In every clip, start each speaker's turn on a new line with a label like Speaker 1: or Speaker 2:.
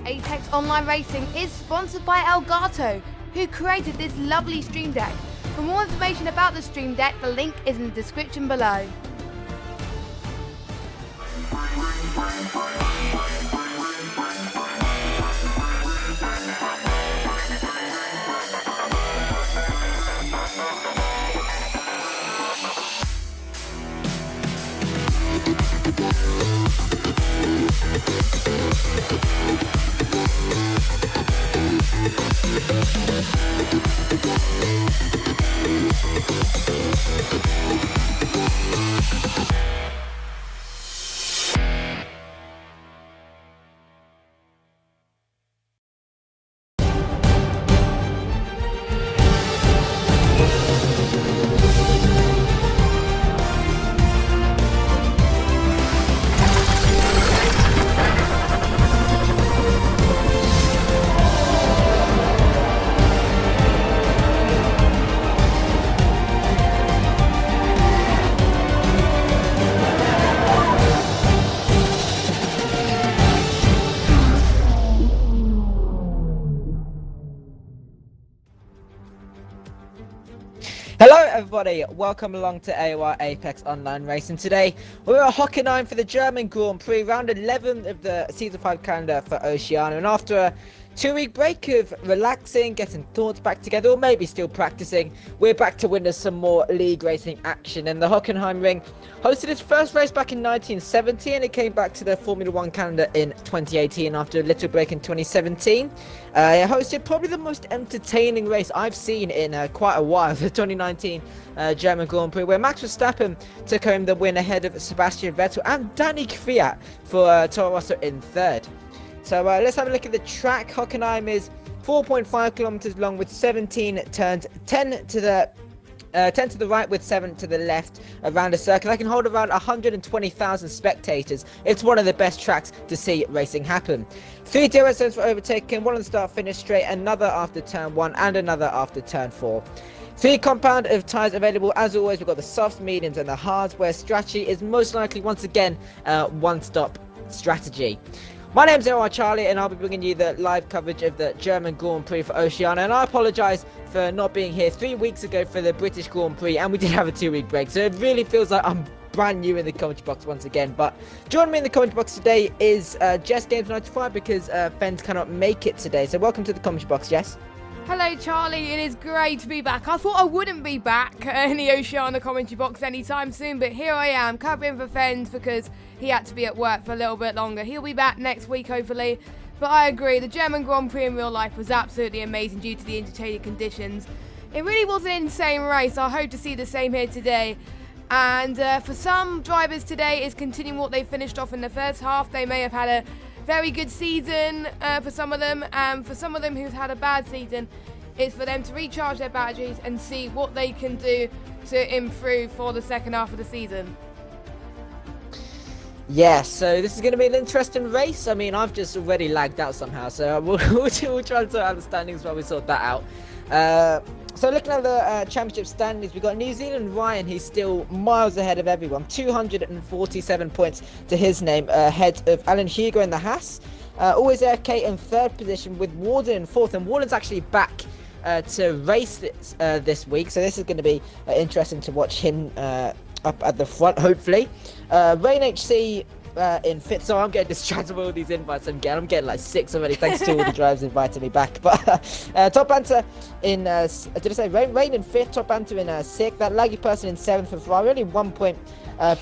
Speaker 1: Apex Online Racing is sponsored by Elgato, who created this lovely stream deck. For more information about the stream deck, the link is in the description below.
Speaker 2: Hello everybody, welcome along to AOR Apex Online Racing. Today we're at Hockenheim for the German Grand Prix, round 11 of the Season 5 calendar for Oceania. And after a 2-week break of relaxing, getting thoughts back together, or maybe still practicing, we're back to witness some more league racing action. And the Hockenheim Ring hosted its first race back in 1970, and it came back to the Formula 1 calendar in 2018 after a little break in 2017. It hosted probably the most entertaining race I've seen in quite a while, the 2019 German Grand Prix, where Max Verstappen took home the win ahead of Sebastian Vettel and Danny Kvyat for Toro Rosso in third. So let's have a look at the track. Hockenheim is 4.5 kilometers long with 17 turns, 10 to the right with 7 to the left around a circle. That can hold around 120,000 spectators. It's one of the best tracks to see racing happen. 3 DRS zones were overtaken, one on the start finish straight, another after turn 1 and another after turn 4. 3 compound of tyres available. As always, we've got the softs, mediums and the hards, where strategy is most likely once again one-stop strategy. My name's Charlie, and I'll be bringing you the live coverage of the German Grand Prix for Oceania. And I apologise for not being here 3 weeks ago for the British Grand Prix, and we did have a 2-week break, so it really feels like I'm brand new in the commentary box once again. But joining me in the commentary box today is Jess Games95, because Fens cannot make it today. So welcome to the commentary box, Jess.
Speaker 1: Hello Charlie, it is great to be back. I thought I wouldn't be back in the Oceania commentary box anytime soon, but here I am covering for Fens because he had to be at work for a little bit longer. He'll be back next week hopefully, but I agree, the German Grand Prix in real life was absolutely amazing due to the entertaining conditions. It really was an insane race. I hope to see the same here today. And for some drivers today is continuing what they finished off in the first half. They may have had a very good season for some of them, and for some of them who've had a bad season, it's for them to recharge their batteries and see what they can do to improve for the second half of the season.
Speaker 2: Yeah, so this is going to be an interesting race. I mean, I've just already lagged out somehow, so we'll try to sort out the standings while we sort that out. So looking at the championship standings, we've got New Zealand Ryan. He's still miles ahead of everyone, 247 points to his name, ahead of Alan Hugo in the Haas. Always AFK in third position with Warden in fourth, and Warden's actually back to race this week, so this is going to be interesting to watch him up at the front, hopefully. Rain HC in fifth, so I'm getting distracted with all these invites I'm getting like 6 already, thanks to all the drivers inviting me back. But Top Banter in did I say Rain in fifth, Top Banter in sixth, that laggy person in seventh for Ferrari, only 1 point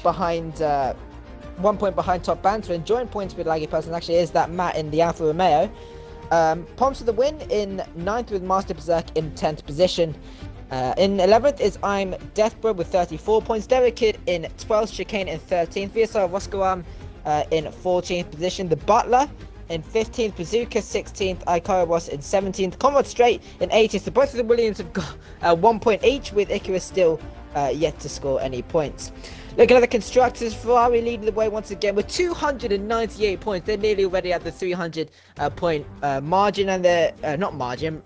Speaker 2: behind 1 point behind Top Banter, and joint points with laggy person actually is that Matt in the Alfa Romeo. Pomps for the win in 9th with Master Berserk in 10th position. In 11th is I'm Deathbro with 34 points. Derek Kidd in 12th, Chicane in 13th, VSR Roscoe in 14th position. The Butler in 15th, Bazooka 16th, Ikawa Ross in 17th, Conrad Strait in 18th. So both of the Williams have got 1 point each, with Icarus still yet to score any points. Looking at the constructors, Ferrari leading the way once again with 298 points. They're nearly already at the 300 point margin, and they're not margin,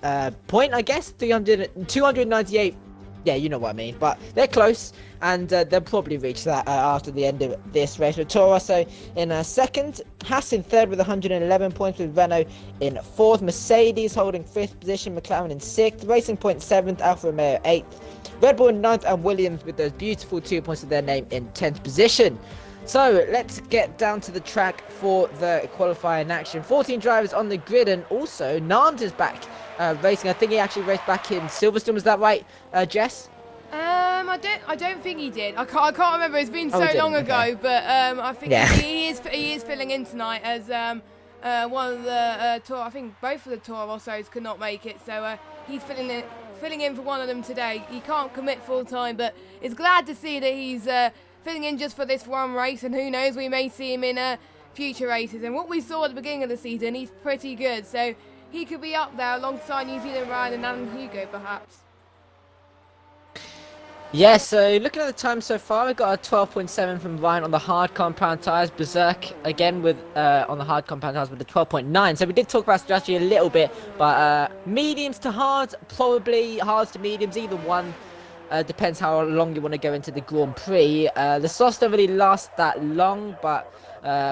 Speaker 2: point, I guess. 298 Yeah, you know what I mean. But they're close, and they'll probably reach that after the end of this race. With Toro so in second, Haas in third with 111 points, with Renault in fourth, Mercedes holding fifth position, McLaren in sixth, Racing Point seventh, Alfa Romeo eighth, Red Bull in ninth, and Williams with those beautiful 2 points of their name in 10th position. So let's get down to the track for the qualifying action. 14 drivers on the grid, and also Nant is back racing. I think he actually raced back in Silverstone. Was that right, Jess?
Speaker 1: I don't think he did. I can't remember. It's been so long ago. Okay. But I think he is filling in tonight as one of the tour. I think both of the Toro Rossos could not make it, so he's filling in for one of them today. He can't commit full time, but it's glad to see that he's filling in just for this one race, and who knows, we may see him in future races. And what we saw at the beginning of the season, he's pretty good, so he could be up there alongside New Zealand Ryan and Alan Hugo, perhaps.
Speaker 2: Yeah, so looking at the time so far, we've got a 12.7 from Ryan on the hard compound tyres. Berserk again with on the hard compound tyres with a 12.9. So we did talk about strategy a little bit, but mediums to hards, probably hards to mediums, either one. Depends how long you want to go into the Grand Prix. The softs don't really last that long, but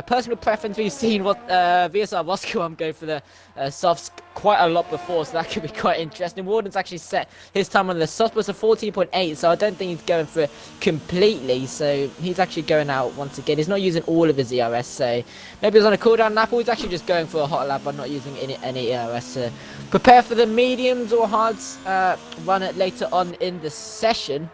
Speaker 2: personal preference, we've seen what VSR Roscoe go for the softs quite a lot before, so that could be quite interesting. Warden's actually set his time on the soft was a 14.8, so I don't think he's going for it completely. So he's actually going out once again. He's not using all of his ERS, so maybe he's on a cooldown lap, or he's actually just going for a hot lap but not using any ERS to prepare for the mediums or hards run it later on in the session.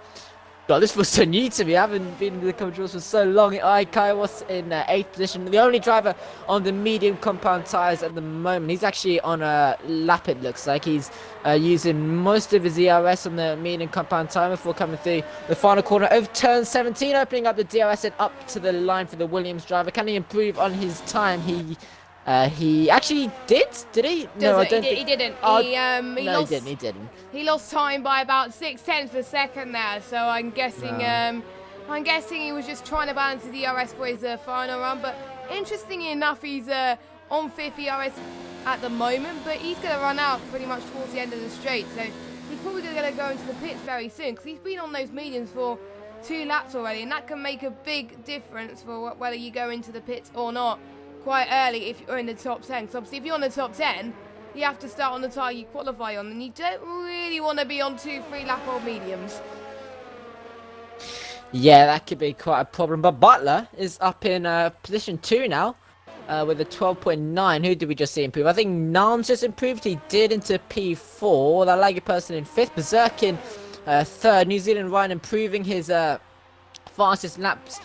Speaker 2: God, this was so new to me. I haven't been in the controls for so long. Kai was in 8th position, the only driver on the medium compound tyres at the moment. He's actually on a lap, it looks like. He's using most of his ERS on the medium compound tyre before coming through the final corner of turn 17, opening up the DRS and up to the line for the Williams driver. Can he improve on his time? He actually did he? No, I don't think...
Speaker 1: He didn't.
Speaker 2: He didn't.
Speaker 1: He lost time by about 0.6 of a second there, so I'm guessing he was just trying to balance his ERS for his final run. But interestingly enough, he's on 5th ERS at the moment, but he's going to run out pretty much towards the end of the straight, so he's probably going to go into the pits very soon, because he's been on those mediums for 2 laps already, and that can make a big difference for whether you go into the pits or not quite early if you're in the top 10. So obviously if you're on the top 10, you have to start on the tyre you qualify on, and you don't really want to be on 2-3 lap old mediums.
Speaker 2: Yeah, that could be quite a problem. But Butler is up in position 2 now with a 12.9. Who did we just see improve? I think Nance just improved. He did into P4. That Laggy person in 5th. Berserk in 3rd. New Zealand Ryan improving his fastest laps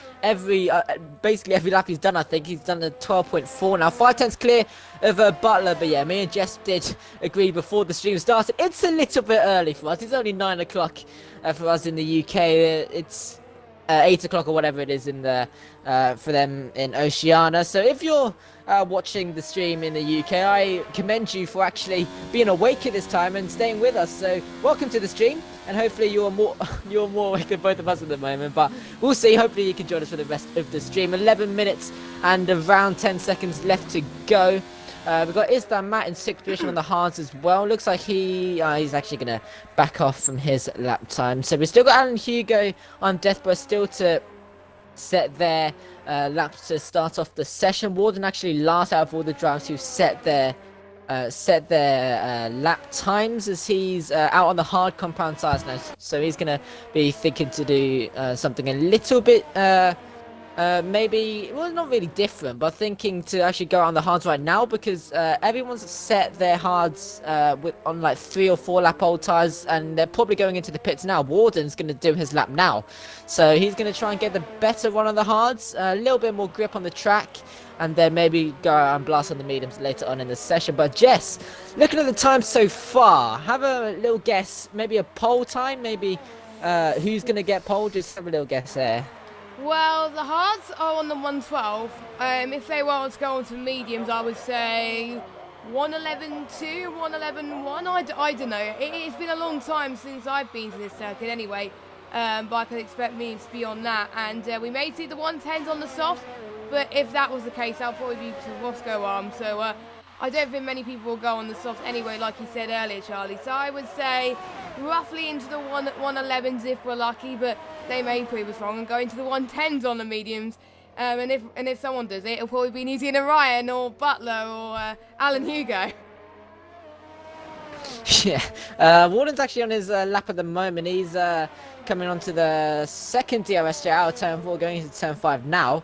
Speaker 2: basically every lap he's done. I think he's done a 12.4 now. 5/10 clear of Butler. But yeah, me and Jess did agree before the stream started, it's a little bit early for us. It's only 9 o'clock for us in the UK. It's 8 o'clock or whatever it is in the for them in Oceania. So if you're watching the stream in the UK, I commend you for actually being awake at this time and staying with us. So welcome to the stream, and hopefully you're more awake than both of us at the moment. But we'll see. Hopefully you can join us for the rest of the stream. 11 minutes and around 10 seconds left to go. We've got Isdan Matt in 6th position on the hards as well. Looks like he's actually going to back off from his lap time. So we've still got Alan Hugo on Deathborough still to set their laps to start off the session. Warden actually last out of all the drivers who set their lap times, as he's out on the hard compound tyres now. So he's going to be thinking to do something a little bit... maybe, well, not really different, but thinking to actually go on the hards right now, because everyone's set their hards on like 3 or 4 lap old tyres, and they're probably going into the pits now. Warden's going to do his lap now, so he's going to try and get the better one on the hards, a little bit more grip on the track, and then maybe go and blast on the mediums later on in the session. But Jess, looking at the time so far, have a little guess, maybe a pole time, maybe who's going to get pole? Just have a little guess there.
Speaker 1: Well, the hards are on the 112. If they were to go on to mediums, I would say 111.2, 111.1. I don't know. It's been a long time since I've been to this circuit anyway, but I could expect mediums to be on that. And we may see the 110s on the soft, but if that was the case, I'll probably be to Roscoe arm. So I don't think many people will go on the softs anyway, like you said earlier, Charlie. So I would say roughly into the 111s if we're lucky, but they may prove us wrong and go into the 110s on the mediums. And if someone does it, it'll probably be New Zealand Ryan or Butler or Alan Hugo.
Speaker 2: Yeah, Warden's actually on his lap at the moment. He's coming onto the second DRS straight out of turn 4, going into turn 5 now.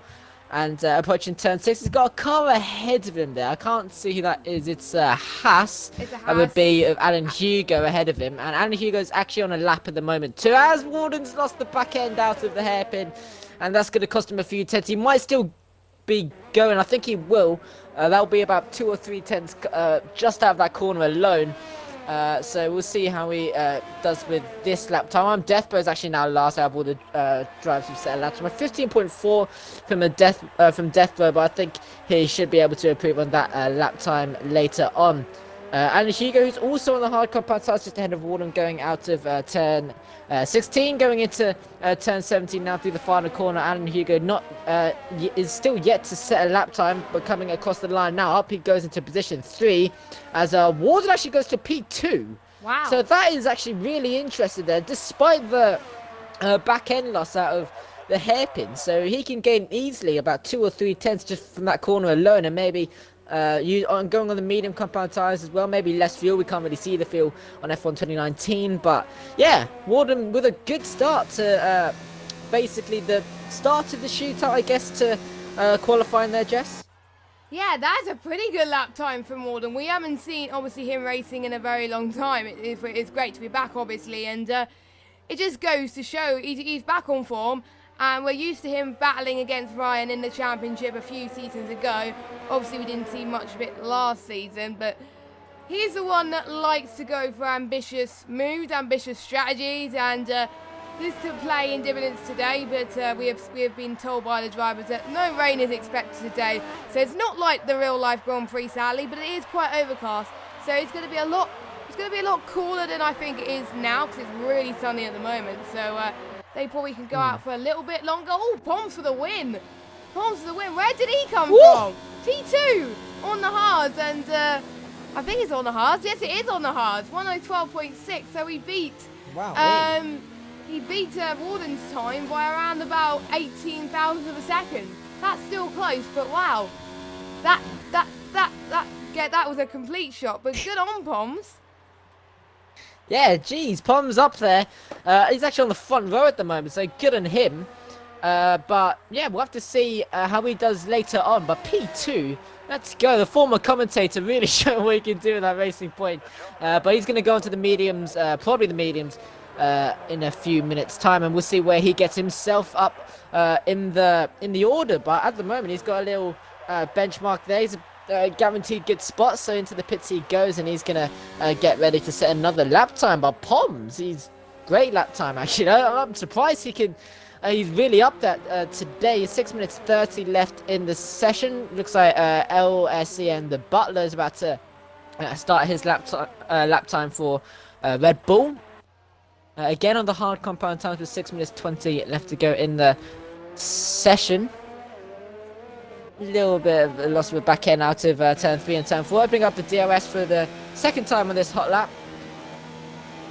Speaker 2: And approaching turn 6, he's got a car ahead of him there. I can't see who that is. It's Haas.
Speaker 1: It's a Haas.
Speaker 2: That would be Alan Hugo ahead of him. And Alan Hugo's actually on a lap at the moment too, as Warden's lost the back end out of the hairpin. And that's going to cost him a few tenths. He might still be going. I think he will. That'll be about 2 or 3 tenths just out of that corner alone. So we'll see how he does with this lap time. Deathbow's actually now last out of all the drivers who've set a lap time. 15.4 from Deathbow, but I think he should be able to improve on that lap time later on. And Hugo, who's also on the hard compound tires, just ahead of Warden, going out of turn 16, going into turn 17 now through the final corner. Alan Hugo is still yet to set a lap time, but coming across the line now. Up he goes into position 3, as Warden actually goes to P2.
Speaker 1: Wow.
Speaker 2: So that is actually really interesting there, despite the back end loss out of the hairpin. So he can gain easily about 2 or 3 tenths just from that corner alone, and maybe going on the medium compound tires as well, maybe less fuel. We can't really see the fuel on F1 2019, but yeah, Warden with a good start to basically the start of the shootout, I guess, to qualifying there, Jess.
Speaker 1: Yeah, that's a pretty good lap time from Warden. We haven't seen, obviously, him racing in a very long time. It's great to be back, obviously, and it just goes to show he's back on form. And we're used to him battling against Ryan in the championship a few seasons ago. Obviously, we didn't see much of it last season, but he's the one that likes to go for ambitious moves, ambitious strategies, and this could play in dividends today, but we have been told by the drivers that no rain is expected today. So it's not like the real-life Grand Prix, sadly, but it is quite overcast. So it's going to be a lot cooler than I think it is now, because it's really sunny at the moment. So they probably can go out for a little bit longer. Oh, Poms for the win. Poms for the win. Where did he come from? P2 on the hards, and I think it's on the hards. Yes, it is on the hards. 1:12.6. So he beat.
Speaker 2: Wow.
Speaker 1: He beat Warden's time by around about 18,000 of a second. That's still close, but wow, that was a complete shot. But good on Poms.
Speaker 2: Yeah, geez, Pom's up there. He's actually on the front row at the moment, so good on him. But yeah, we'll have to see how he does later on. But P2, let's go. The former commentator really showing what he can do in that racing point. But he's going to go into the mediums, probably the mediums, in a few minutes' time, and we'll see where he gets himself up in the order. But at the moment, he's got a little benchmark there. He's guaranteed good spot, so into the pits he goes, and he's gonna get ready to set another lap time. But Poms, he's great lap time actually. I'm surprised he can. He's really up that today. 6 minutes 30 left in the session. Looks like LSE and the Butler is about to start his lap time for Red Bull. Again on the hard compound times with 6 minutes 20 left to go in the session. Little bit of a loss of a back end out of turn 3 and turn 4, opening up the DRS for the second time on this hot lap,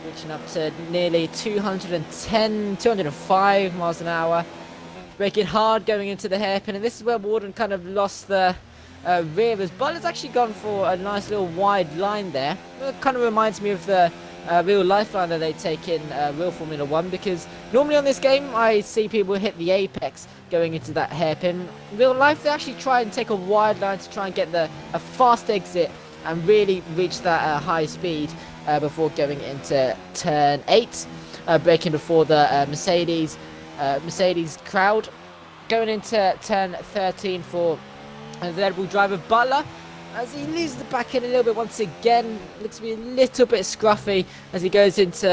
Speaker 2: reaching up to nearly 205 miles an hour, braking hard going into the hairpin, and this is where Warden kind of lost the rear, as Butler's actually gone for a nice little wide line there. It kind of reminds me of the real lifeline that they take in real Formula 1, because normally on this game I see people hit the apex going into that hairpin. Real life, they actually try and take a wide line to try and get a fast exit and really reach that high speed before going into turn 8, braking before the Mercedes crowd, going into turn 13 for the Red Bull driver Butler, as he loses the back end a little bit once again. Looks to be a little bit scruffy as he goes into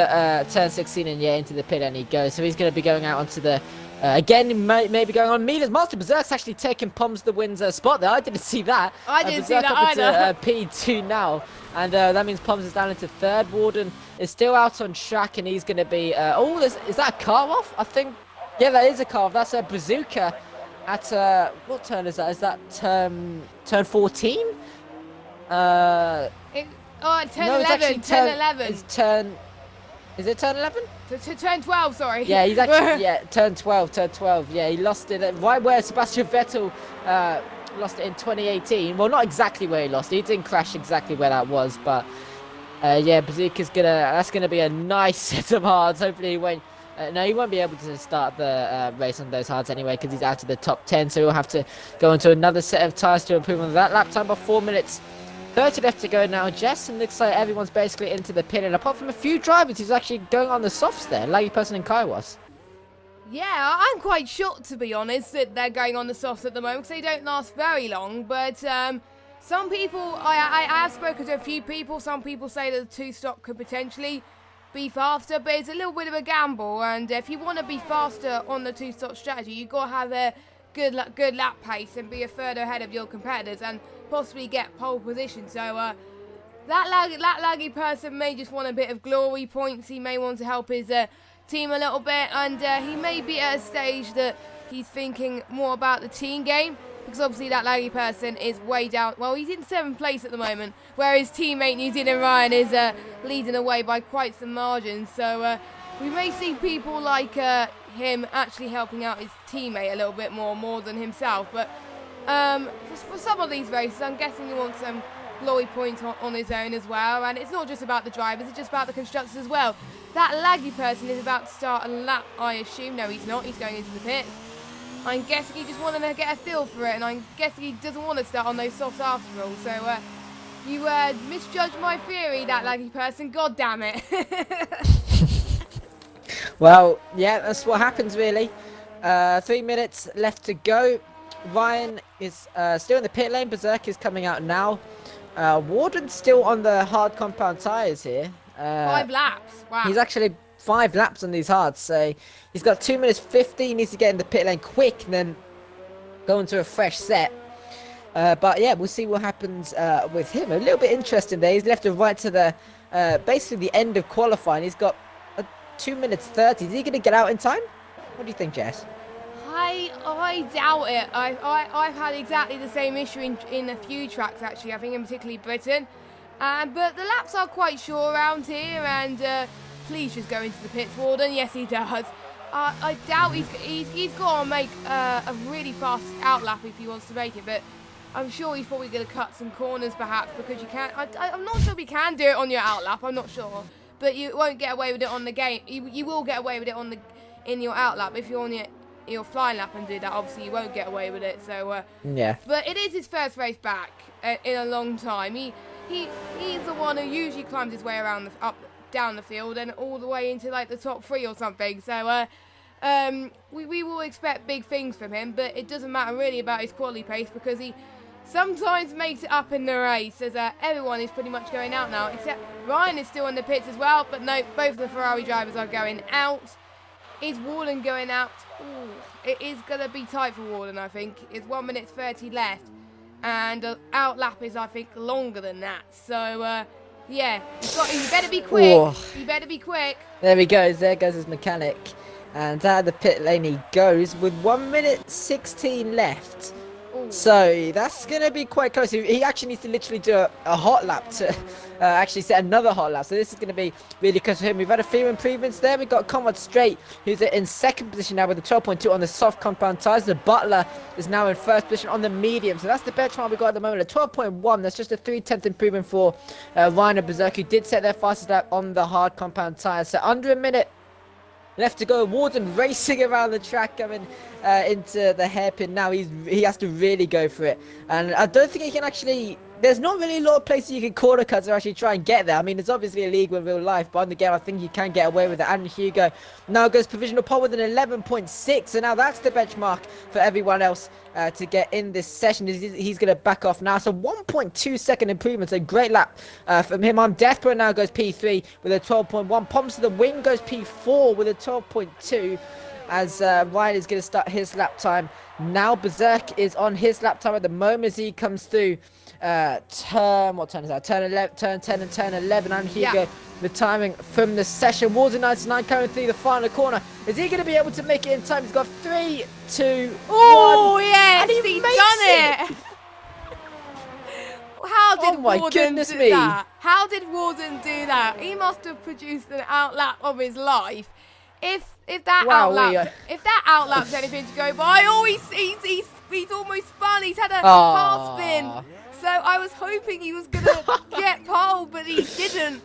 Speaker 2: turn 16, and yeah, into the pit, and he goes. So he's going to be going out onto the again, maybe going on meters. Master Berserk's actually taking Poms the wins spot there. I didn't see that.
Speaker 1: I didn't see that either.
Speaker 2: P2 now, and that means Poms is down into third. Warden is still out on track, and he's going to be is that a car off? I think, yeah, that is a car off. That's a Bazooka at what turn is that? Is that turn 14?
Speaker 1: Turn
Speaker 2: no, it's
Speaker 1: 11.
Speaker 2: actually
Speaker 1: Turn 11.
Speaker 2: It's turn. Is it turn 11?
Speaker 1: To turn 12, sorry.
Speaker 2: Yeah, he's actually turn 12. Turn 12. Yeah, he lost it right where Sebastian Vettel lost it in 2018. Well, not exactly where he lost it. He didn't crash exactly where that was, but yeah, Bazooka's that's gonna be a nice set of hards. Hopefully he won't. No, he won't be able to start the race on those hards anyway because he's out of the top 10. So he'll have to go into another set of tyres to improve on that lap time by 4 minutes. 30 left to go now, Jess, and looks like everyone's basically into the pit, and apart from a few drivers who's actually going on the softs there, Laggy Person and Kaiwas.
Speaker 1: Yeah, I'm quite shocked, to be honest, that they're going on the softs at the moment, because they don't last very long, but some people, I have spoken to a few people, some people say that the two-stop could potentially be faster, but it's a little bit of a gamble, and if you want to be faster on the two-stop strategy, you've got to have a good lap pace and be a further ahead of your competitors, and possibly get pole position. So that laggy person may just want a bit of glory points. He may want to help his team a little bit, and he may be at a stage that he's thinking more about the team game, because obviously that laggy person is way down. Well, he's in 7th place at the moment, where his teammate New Zealand Ryan is leading away by quite some margin. So we may see people like him actually helping out his teammate a little bit more than himself, but for some of these races, I'm guessing he wants some glory points on his own as well. And it's not just about the drivers, it's just about the constructors as well. That laggy person is about to start a lap, I assume. No, he's not. He's going into the pits. I'm guessing he just wanted to get a feel for it, and I'm guessing he doesn't want to start on those softs after all. So you misjudged my theory, that laggy person. God damn it.
Speaker 2: Well, yeah, that's what happens really. 3 minutes left to go. Ryan is still in the pit lane. Berserk is coming out now. Warden's still on the hard compound tyres here.
Speaker 1: 5 laps. Wow.
Speaker 2: He's actually 5 laps on these hards, so he's got 2 minutes 50. He needs to get in the pit lane quick and then go into a fresh set. But yeah, we'll see what happens with him. A little bit interesting there. He's left and right to the basically the end of qualifying. He's got 2 minutes 30. Is he going to get out in time? What do you think, Jess?
Speaker 1: I doubt it. I've had exactly the same issue in a few tracks actually. I think in particularly Britain, but the laps are quite short around here. And please just go into the pits, Warden. Yes, he does. I doubt he's got to make a really fast out lap if he wants to make it, but I'm sure he's probably going to cut some corners perhaps, because you can't. I'm not sure if you can do it on your out lap. I'm not sure, but you won't get away with it on the game. You will get away with it in your out lap. If you're on your flying lap and do that, obviously you won't get away with it. So
Speaker 2: yeah.
Speaker 1: But it is his first race back in a long time. He's the one who usually climbs his way around down the field and all the way into like the top 3 or something. So we will expect big things from him, but it doesn't matter really about his quality pace, because he sometimes makes it up in the race, as everyone is pretty much going out now, except Ryan is still in the pits as well. But no, both the Ferrari drivers are going out. Is Warden going out? Ooh, it is going to be tight for Warden, I think. It's 1 minute 30 left, and out lap is, I think, longer than that. So yeah, you better be quick. Ooh. You better be quick.
Speaker 2: There he goes. There goes his mechanic. And out of the pit lane he goes with 1 minute 16 left. Ooh. So that's going to be quite close. He actually needs to literally do a hot lap to actually set another hot lap. So this is going to be really close for him. We've had a few improvements there. We've got Conrad Straight, who's in 2nd position now with a 12.2 on the soft compound tyres. The Butler is now in 1st position on the medium. So that's the benchmark we've got at the moment, a 12.1. That's just a 3/10 improvement for Ryan and Berserk, who did set their fastest lap on the hard compound tyres. So under a minute left to go. Warden racing around the track, coming into the hairpin now. He has to really go for it, and I don't think he can actually. There's not really a lot of places you can corner cut to actually try and get there. I mean, it's obviously illegal in real life, but on the game I think you can get away with it. And Hugo now goes provisional pole with an 11.6, so now that's the benchmark for everyone else to get in this session. He's going to back off now, so 1.2 second improvements, a great lap from him. I'm Deathbro now goes P3 with a 12.1. Pomps to the Wing goes P4 with a 12.2. As Ryan is going to start his lap time now. Berserk is on his lap time at the moment as he comes through what turn is that? Turn 10 and turn 11. And Hugo retiring from the session. Warden 99 coming through the final corner. Is he going to be able to make it in time? He's got 3, 2, 1.
Speaker 1: Oh yes,
Speaker 2: and
Speaker 1: he's done it. how did
Speaker 2: Oh my
Speaker 1: Warden
Speaker 2: goodness
Speaker 1: do
Speaker 2: me.
Speaker 1: that? How did Warden do that? He must have produced an outlap of his life. If that outlaps anything to go by, oh, he's almost spun. He's had a half spin. So I was hoping he was gonna get pole, but he didn't.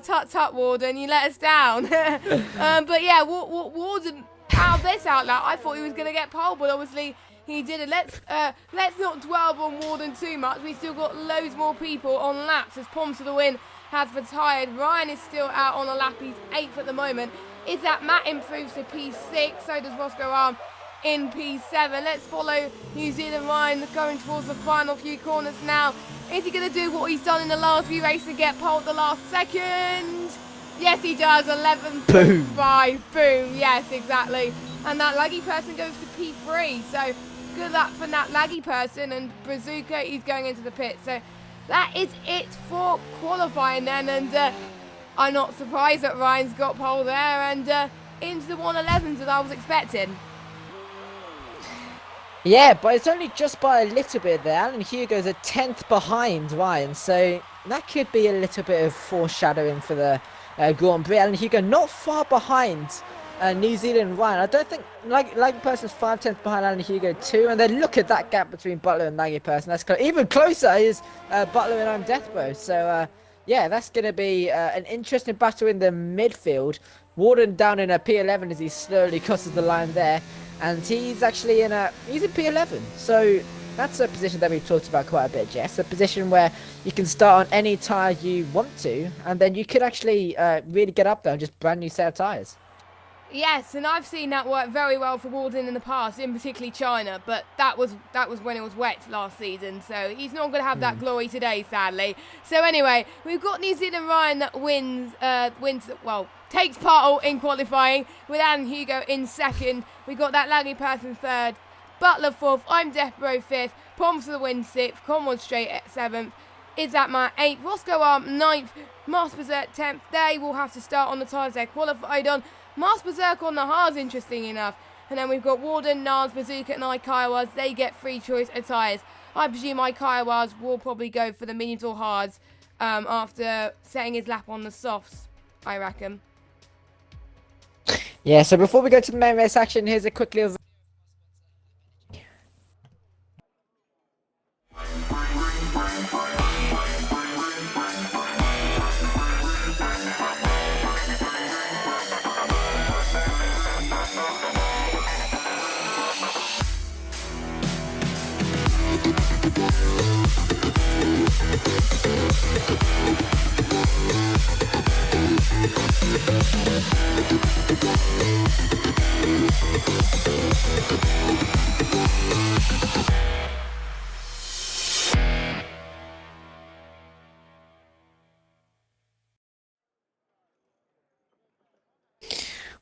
Speaker 1: Tut Warden, you let us down. But yeah, Warden out of this outlap, I thought he was gonna get pole, but obviously he didn't. Let's not dwell on Warden too much. We still got loads more people on laps as Poms to the win has retired. Ryan is still out on a lap. He's 8th at the moment. Is that Matt improves to P6? So does Roscoe Arm in P7. Let's follow New Zealand Ryan going towards the final few corners now. Is he going to do what he's done in the last few races and get pole at the last second? Yes, he does. 11.5. Boom. Yes, exactly. And that laggy person goes to P3. So good luck for that laggy person. And Brazuca, he's going into the pit. So that is it for qualifying then. And I'm not surprised that Ryan's got pole there and into the 111s that I was expecting.
Speaker 2: Yeah, but it's only just by a little bit there. Alan Hugo's a 10th behind Ryan, so that could be a little bit of foreshadowing for the Grand Prix. Alan Hugo not far behind New Zealand Ryan. I don't think Laggy Person's 5/10 behind Alan Hugo too. And then look at that gap between Butler and Laggy Person. That's even closer is Butler and I'm Deathbro. So yeah, that's going to be an interesting battle in the midfield. Warden down in a P11 as he slowly crosses the line there. And he's actually he's in P11. So that's a position that we've talked about quite a bit, Jess. A position where you can start on any tyre you want to. And then you could actually really get up there and just brand new set of tyres.
Speaker 1: Yes, and I've seen that work very well for Warden in the past, in particularly China, but that was when it was wet last season, so he's not going to have that glory today, sadly. So anyway, we've got New Zealand Ryan that takes part in qualifying with Alan Hugo in 2nd. We've got that laggy person 3rd, Butler 4th, I'm Deathbro 5th, Poms for the win 6th, Conrad Straight at 7th, Is that my 8th, Roscoe Arm 9th, Mars Berserk 10th. They will have to start on the tyres they're qualified on. Mars Berserk on the hards, interesting enough. And then we've got Warden, Nars, Bazooka and Ikawas. They get free choice of tyres. I presume Ikawas will probably go for the mediums or hards after setting his lap on the softs, I reckon.
Speaker 2: Yeah, so before we go to the main race action, here's a quick little...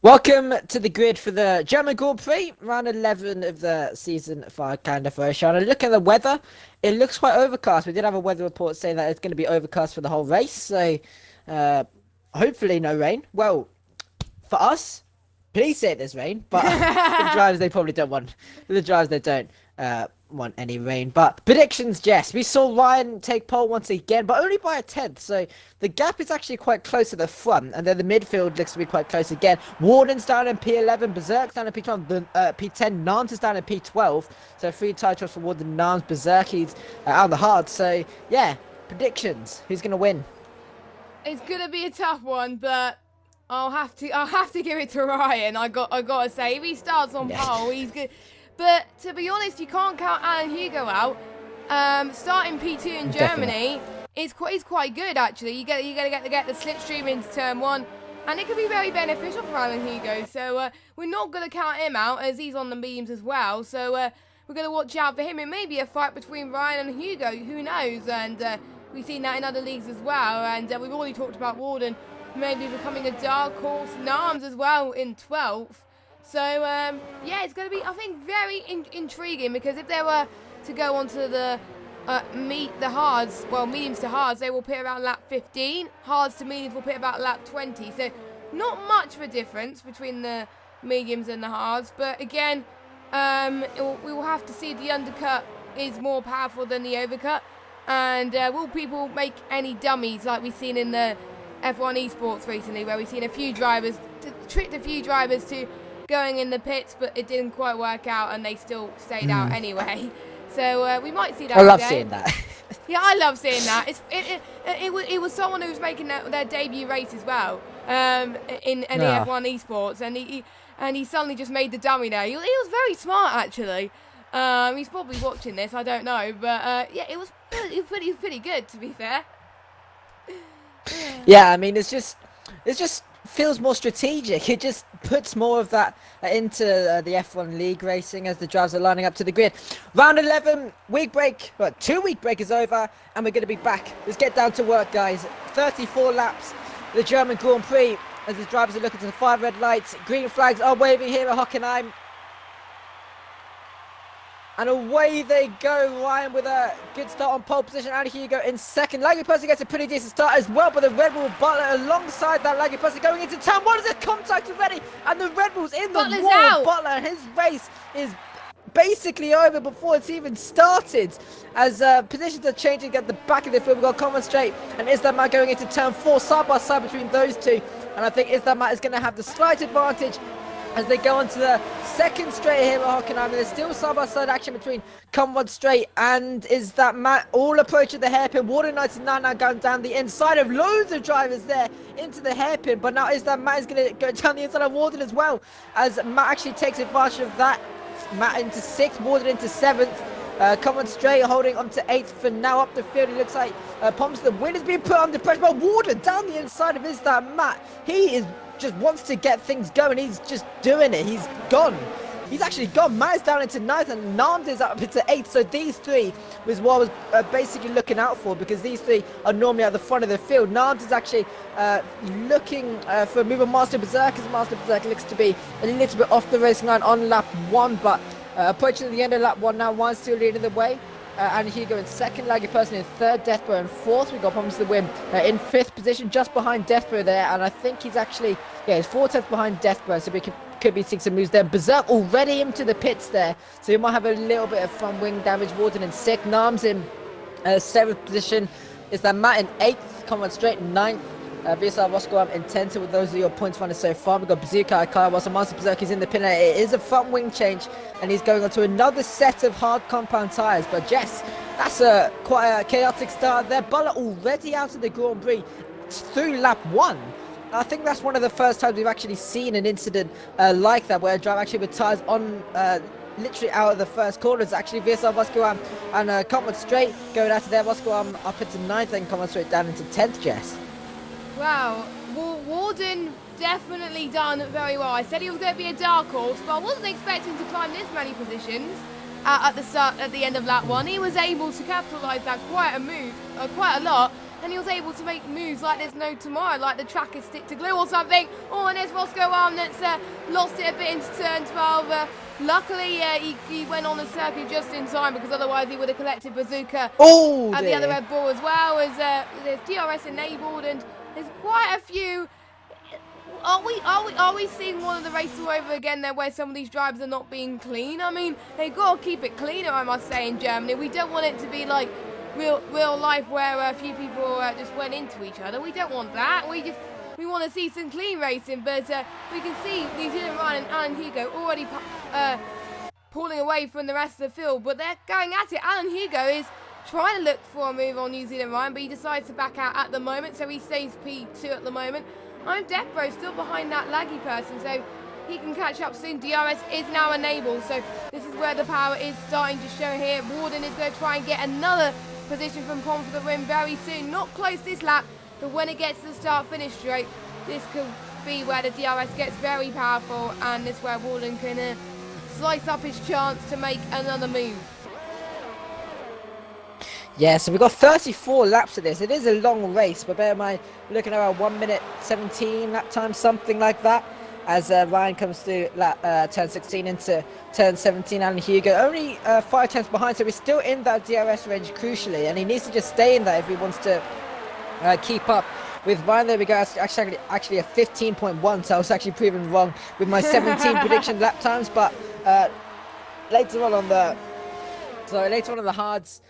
Speaker 2: Welcome to the grid for the German Grand Prix, round 11 of the season 5 calendar for Oceania. Look at the weather, it looks quite overcast. We did have a weather report saying that it's going to be overcast for the whole race, so hopefully no rain. Well, for us, please say there's rain, but for the drivers, they probably don't want. For the drivers, they don't want any rain. But predictions, Jess. We saw Ryan take pole once again, but only by a 10th. So the gap is actually quite close at the front, and then the midfield looks to be quite close again. Warden's down in P11, Berserk's down in P12, P10, Nance is down in P12. So 3 titles for Warden, Nance, Berserk, he's out on the hard. So yeah, predictions. Who's gonna win?
Speaker 1: It's gonna be a tough one, but I'll have to give it to Ryan. I gotta say, if he starts on pole, he's good. But to be honest, you can't count Alan Hugo out. Starting P2 in Germany is quite good actually. You gotta get the slipstream into turn 1, and it could be very beneficial for Alan Hugo. So we're not gonna count him out as he's on the mediums as well. So we're gonna watch out for him. It may be a fight between Ryan and Hugo. Who knows? And we've seen that in other leagues as well. And we've already talked about Warden maybe becoming a dark horse. Nams as well in 12th. So, yeah, it's going to be, I think, very intriguing, because if they were to go on to the hards, well, mediums to hards, they will pit around lap 15. Hards to mediums will pit about lap 20. So, not much of a difference between the mediums and the hards. But, again, we will have to see if the undercut is more powerful than the overcut. And will people make any dummies like we've seen in the F1 esports recently, where we've seen a few drivers, tricked a few drivers to going in the pits, but it didn't quite work out and they still stayed out anyway. So we might see that
Speaker 2: I love
Speaker 1: again.
Speaker 2: seeing that.
Speaker 1: Yeah, I love seeing that. It was someone who was making their debut race as well in any F1 esports, and he suddenly just made the dummy there. He was very smart actually. He's probably watching this, I don't know, but yeah, it was pretty good, to be fair.
Speaker 2: Yeah, I mean, it just feels more strategic. It just puts more of that into the F1 league racing as the drivers are lining up to the grid. Round 11, week break, well, 2-week break is over, and we're going to be back. Let's get down to work, guys. 34 laps, the German Grand Prix, as the drivers are looking to the 5 red lights. Green flags are waving here at Hockenheim. And away they go, Ryan, with a good start on pole position. And Hugo in second. Laggy Person gets a pretty decent start as well, but the Red Bull Butler alongside that Laggy Person going into turn 1 is a contact already, and the Red Bull's in the
Speaker 1: Butler's
Speaker 2: wall.
Speaker 1: out.
Speaker 2: Butler, and his race is basically over before it's even started, as positions are changing at the back of the field. We've got Common Straight and Islam Matt going into turn 4, side by side between those two, and I think Islam Matt is going to have the slight advantage as they go onto the second straight here at Hockenheim. There's still side-by-side action between Conrad Straight and Is That Matt, all approaching the hairpin. Warden 99 now going down the inside of loads of drivers there into the hairpin, but now Is That Matt is going to go down the inside of Warden as well, as Matt actually takes advantage of that. Matt into 6th, Warden into 7th. Conrad Straight holding on to 8th for now. Up the field, it looks like Pomps the win is being put under pressure by Warden down the inside of Is That Matt. He is just wants to get things going. He's just doing it. He's gone. He's actually gone. Matt is down into 9th and Nams is up into 8th. So these three was what I was basically looking out for, because these three are normally at the front of the field. Nams is actually looking for a move on Master Berserk, as Master Berserk looks to be a little bit off the racing line on lap 1, but approaching the end of lap 1 now. One still leading the way. And Hugo in second, Laggy Person in third, Deathbro in fourth. We got Pomps the win in 5th position, just behind Deathbro there, and I think he's actually, yeah, he's 4th behind Deathbro, so we could be seeing some moves there. Berserk already into the pits there, so you might have a little bit of front wing damage. Warden in 6th, Nams in 7th position. Is that Matt in 8th, Conrad Straight in 9th. VSR Roscoe in 10th. So with those are your points runners so far. We've got Bazooka, Kai, whilst Master Berserk is in the pin. It is a front wing change, and he's going on to another set of hard compound tyres. But Jess, that's quite a chaotic start there. Butler already out of the Grand Prix through lap 1. I think that's one of the first times we've actually seen an incident like that, where a driver actually with tyres on literally out of the first corner. It's actually VSR Roscoe and Conrad Straight going out of there. Roscoe up into 9th and Conrad Straight down into 10th, Jess.
Speaker 1: Wow, Warden definitely done very well. I said he was going to be a dark horse, but I wasn't expecting to climb this many positions at the end of lap 1. He was able to capitalise that quite a lot, and he was able to make moves like there's no tomorrow, like the track is stick to glue or something. Oh, and there's Roscoe Arm that's lost it a bit into turn 12. Luckily, he went on the circuit just in time, because otherwise he would have collected Bazooka at the other Red Bull as well, as there's DRS enabled, and there's quite a few. Are we seeing one of the races all over again there, where some of these drivers are not being clean? I mean, they've got to keep it cleaner, I must say, in Germany. We don't want it to be like real life, where a few people just went into each other. We don't want that. We want to see some clean racing, but we can see New Zealand Ryan and Alan Hugo already pulling away from the rest of the field, but they're going at it. Alan Hugo is trying to look for a move on New Zealand Ryan, but he decides to back out at the moment, so he stays P2 at the moment. I'm Deathbro still behind that Laggy Person, so he can catch up soon. DRS is now enabled, so this is where the power is starting to show here. Warden is going to try and get another position from Pom for the win very soon. Not close this lap, but when it gets to the start-finish straight, this could be where the DRS gets very powerful, and this is where Warden can slice up his chance to make another move.
Speaker 2: Yeah, so we've got 34 laps of this. It is a long race, but bear in mind, we're looking at around 1 minute 17 lap time, something like that, as Ryan comes through turn 16 into turn 17. Alan Hugo only 5 tenths behind, so we're still in that DRS range crucially, and he needs to just stay in that if he wants to keep up with Ryan. There we go, actually a 15.1, so I was actually proven wrong with my 17 prediction lap times, but later on on the hards,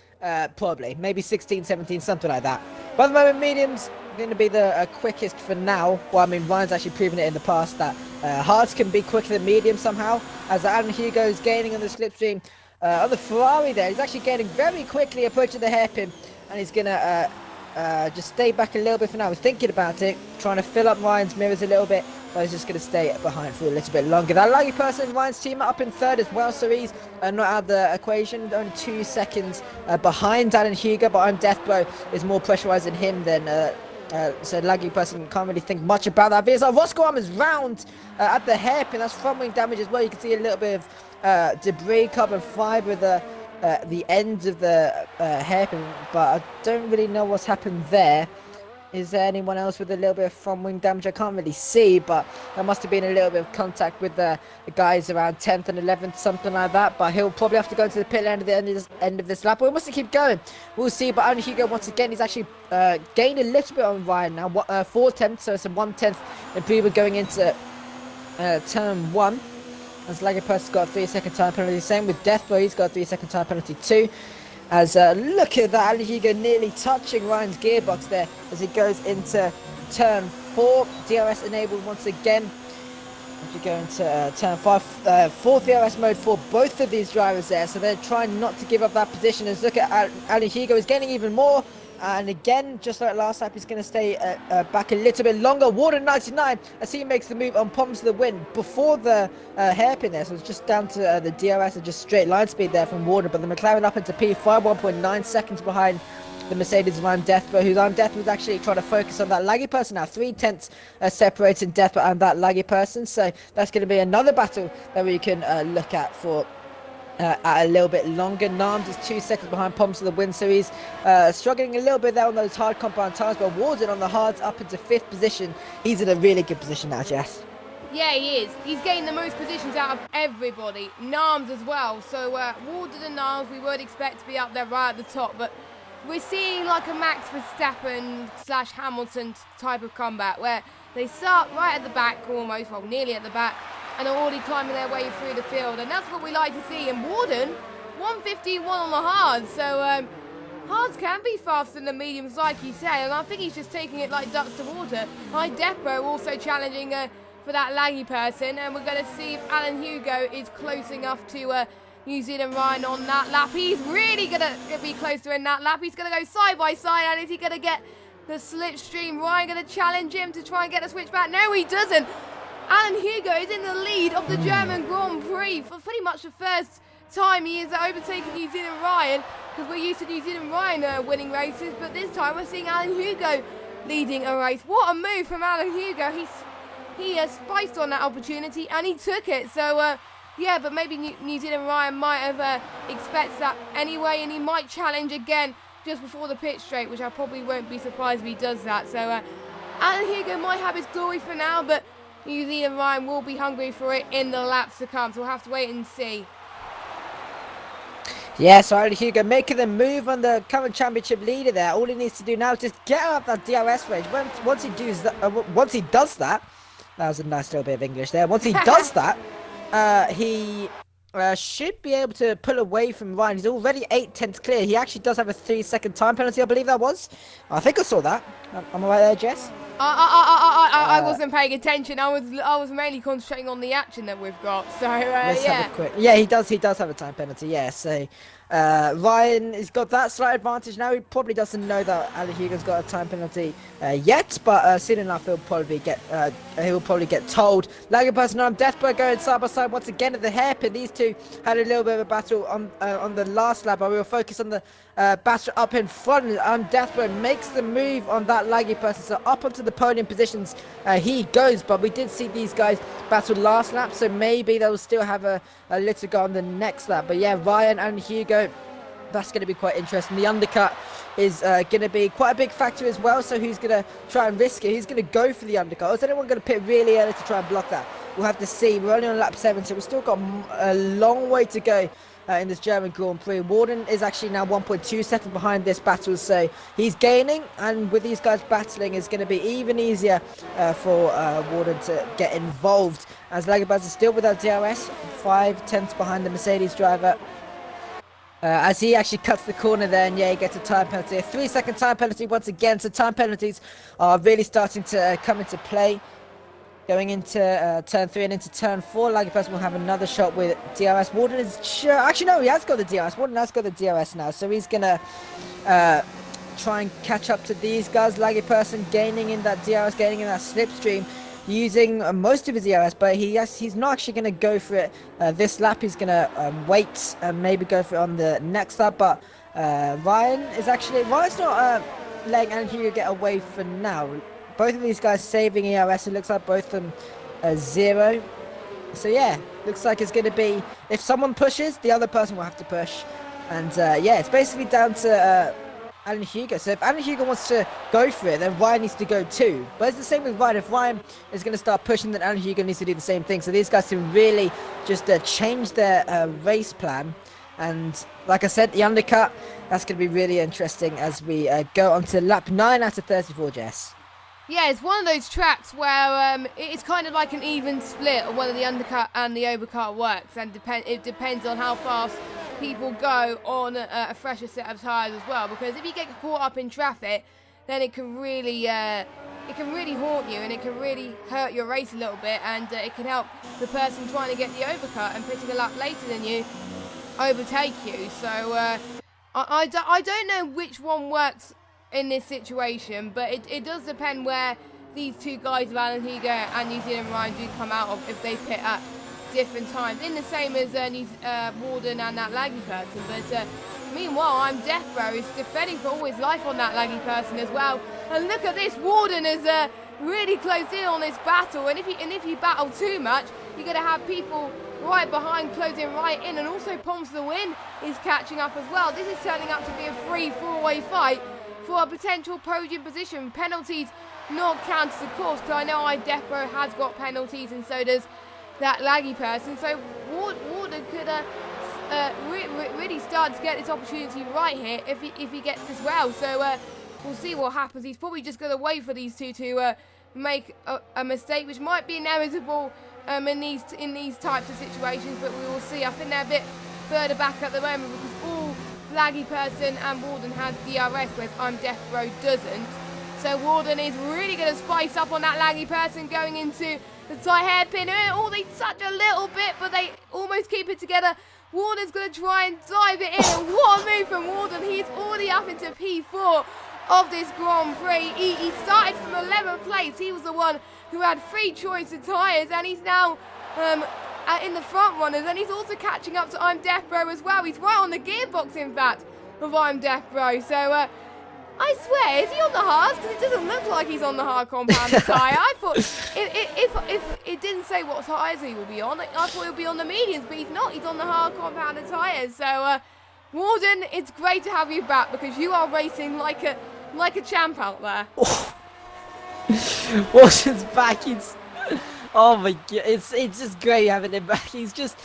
Speaker 2: probably. Maybe 16, 17, something like that. But at the moment, mediums are going to be the quickest for now. Well, I mean, Ryan's actually proven it in the past that hards can be quicker than medium somehow. As Alan Hugo is gaining on the slipstream. On the Ferrari there, he's actually gaining very quickly, approaching the hairpin. And he's going to just stay back a little bit for now. I was thinking about it, trying to fill up Ryan's mirrors a little bit. But he's just going to stay behind for a little bit longer. That laggy person, Ryan's team up in third as well. So he's not out of the equation. Only 2 seconds behind Alan Hugo. But I'm Deathbro is more pressurised than him than... so laggy person can't really think much about that. VSR Roscoe Arm is round at the hairpin. That's front wing damage as well. You can see a little bit of debris, carbon fibre, the ends of the hairpin, but I don't really know what's happened there. Is there anyone else with a little bit of front wing damage? I can't really see, but there must have been a little bit of contact with the guys around 10th and 11th, something like that. But he'll probably have to go to the pit lane at the end of this lap. But we must keep going. We'll see. But Alan Hugo, once again, he's actually gained a little bit on Ryan now. 4/10, so it's a 1/10 improvement going into turn 1. As Laggy Person's got a 3-second time penalty. Same with Deathblow, he's got a 3-second time penalty too. As look at that, Alan Hugo nearly touching Ryan's gearbox there as he goes into turn 4. DRS enabled once again. As we go into turn 5, 4th DRS mode for both of these drivers there. So they're trying not to give up that position. As look at Alan Hugo is getting even more. And again, just like last lap, he's going to stay back a little bit longer. Warden 99 as he makes the move on Palms to the win before the hairpin there. So it's just down to the DRS and just straight line speed there from Warden. But the McLaren up into P5, 1.9 seconds behind the Mercedes of I'm Deathbro, who's I'm Deathbro was actually trying to focus on that laggy person now. 3/10 separating Deathbro and that laggy person. So that's going to be another battle that we can look at for a little bit longer. Narms is 2 seconds behind Palms to the win, so he's struggling a little bit there on those hard compound tires, but Warden on the hards up into 5th position. He's in a really good position now, Jess.
Speaker 1: Yeah, he is. He's gained the most positions out of everybody. Narms as well. So Warden and Narms we would expect to be up there right at the top, but we're seeing like a Max Verstappen / Hamilton type of combat where they start right at the back almost, well nearly at the back, and are already climbing their way through the field, and that's what we like to see. And Warden, 1:51 on the hards, so hards can be faster than the mediums, like you say, and I think he's just taking it like ducks to water. My Deathbro also challenging for that laggy person, and we're going to see if Alan Hugo is close enough to New Zealand Ryan on that lap. He's really going to be close to in that lap. He's going to go side by side, and is he going to get the slipstream? Ryan going to challenge him to try and get a switch back? No, he doesn't. Alan Hugo is in the lead of the German Grand Prix for pretty much the first time he is overtaking New Zealand Ryan, because we're used to New Zealand Ryan winning races, but this time we're seeing Alan Hugo leading a race. What a move from Alan Hugo. He spiced on that opportunity and he took it. So yeah, but maybe New Zealand Ryan might have expected that anyway, and he might challenge again just before the pit straight, which I probably won't be surprised if he does that. So Alan Hugo might have his glory for now, but New Zealand Ryan will be hungry for it in the laps to come, so we'll have to wait and see.
Speaker 2: Yeah, so Alan Hugo making the move on the current championship leader there. All he needs to do now is just get out of that DRS range. Once he does that, that was a nice little bit of English there. Once he does that, he should be able to pull away from Ryan. He's already 8/10 clear. He actually does have a 3-second time penalty, I believe that was. I think I saw that. Am I right there, Jess?
Speaker 1: I wasn't paying attention. I was mainly concentrating on the action that we've got. So
Speaker 2: let's
Speaker 1: yeah.
Speaker 2: have a quick. Yeah, he does have a time penalty. Yeah, so Ryan has got that slight advantage now. He probably doesn't know that Alan Hugo's got a time penalty yet, but soon enough he'll probably get told. Laggy person on Deathbird going side by side once again at the hairpin. These two had a little bit of a battle on the last lap, but we will focus on the battle up in front. Deathbird makes the move on that laggy person, so up onto the podium positions he goes. But we did see these guys battle last lap, so maybe they'll still have a little go on the next lap. But yeah, Ryan and Hugo, that's going to be quite interesting. The undercut is going to be quite a big factor as well, so who's going to try and risk it? Who's going to go for the undercut? Or is anyone going to pit really early to try and block that? We'll have to see. We're only on lap 7, so we've still got a long way to go in this German Grand Prix. Warden is actually now 1.2 seconds behind this battle, so he's gaining, and with these guys battling, it's going to be even easier for Warden to get involved, as Lagabaz is still without DRS, 5/10 behind the Mercedes driver. as he actually cuts the corner there, and yeah, he gets a time penalty. A 3-second time penalty once again, so time penalties are really starting to come into play. Going into turn 3 and into turn 4, Laggy Person will have another shot with DRS. Warden is actually no, he has got the DRS. Warden has got the DRS now, so he's gonna try and catch up to these guys. Laggy Person gaining in that DRS, gaining in that slipstream, using most of his DRS, but he's not actually gonna go for it this lap. He's gonna wait and maybe go for it on the next lap. But Ryan's not letting Alan Hugo get away for now. Both of these guys saving ERS. It looks like both of them 0. So yeah, looks like it's going to be, if someone pushes, the other person will have to push. And yeah, it's basically down to Alan Hugo. So if Alan Hugo wants to go for it, then Ryan needs to go too. But it's the same with Ryan. If Ryan is going to start pushing, then Alan Hugo needs to do the same thing. So these guys can really just change their race plan. And like I said, the undercut, that's going to be really interesting as we go on to lap 9 out of 34, Jess.
Speaker 1: Yeah, it's one of those tracks where it's kind of like an even split of whether the undercut and the overcut works, and it depends on how fast people go on a fresher set of tyres as well. Because if you get caught up in traffic, then it can really haunt you, and it can really hurt your race a little bit, and it can help the person trying to get the overcut and pitching a lap later than you overtake you. So I don't know which one works in this situation, but it does depend where these two guys of Alan Hugo and New Zealand Ryan do come out of, if they pit at different times, in the same as Warden and that Laggy Person. But meanwhile, I'm Death Bro is defending for all his life on that Laggy Person as well. And look at this, Warden is really closed in on this battle, and if you battle too much, you're going to have people right behind closing right in, and also Poms the Win is catching up as well. This is turning out to be a free four-way fight for a potential podium position. Penalties not counted, of course, because I know Deathbro has got penalties, and so does that Laggy Person. So Warden could really start to get this opportunity right here if he gets this well. So we'll see what happens. He's probably just going to wait for these two to make a mistake, which might be inevitable in these types of situations, but we will see. I think they're a bit further back at the moment, because all Laggy Person and Warden has DRS, whereas I'm Death Bro doesn't. So Warden is really going to spice up on that Laggy Person going into the tight hairpin. Oh, they touch a little bit, but they almost keep it together. Warden's going to try and dive it in, and what a move from Warden. He's already up into P4 of this Grand Prix. He started from 11th place. He was the one who had 3 choice of tyres, and he's now in the front runners, and he's also catching up to I'm Death Bro as well. He's right on the gearbox, in fact, of I'm Death Bro. So I swear, is he on the hards? Because it doesn't look like he's on the hard compounded tyre. I thought if it didn't say what tyres he will be on, I thought he'll be on the mediums, but he's not. He's on the hard compounded tyres. So Warden, it's great to have you back, because you are racing like a champ out there.
Speaker 2: Warden's back. Oh my god, it's just great having him back. He just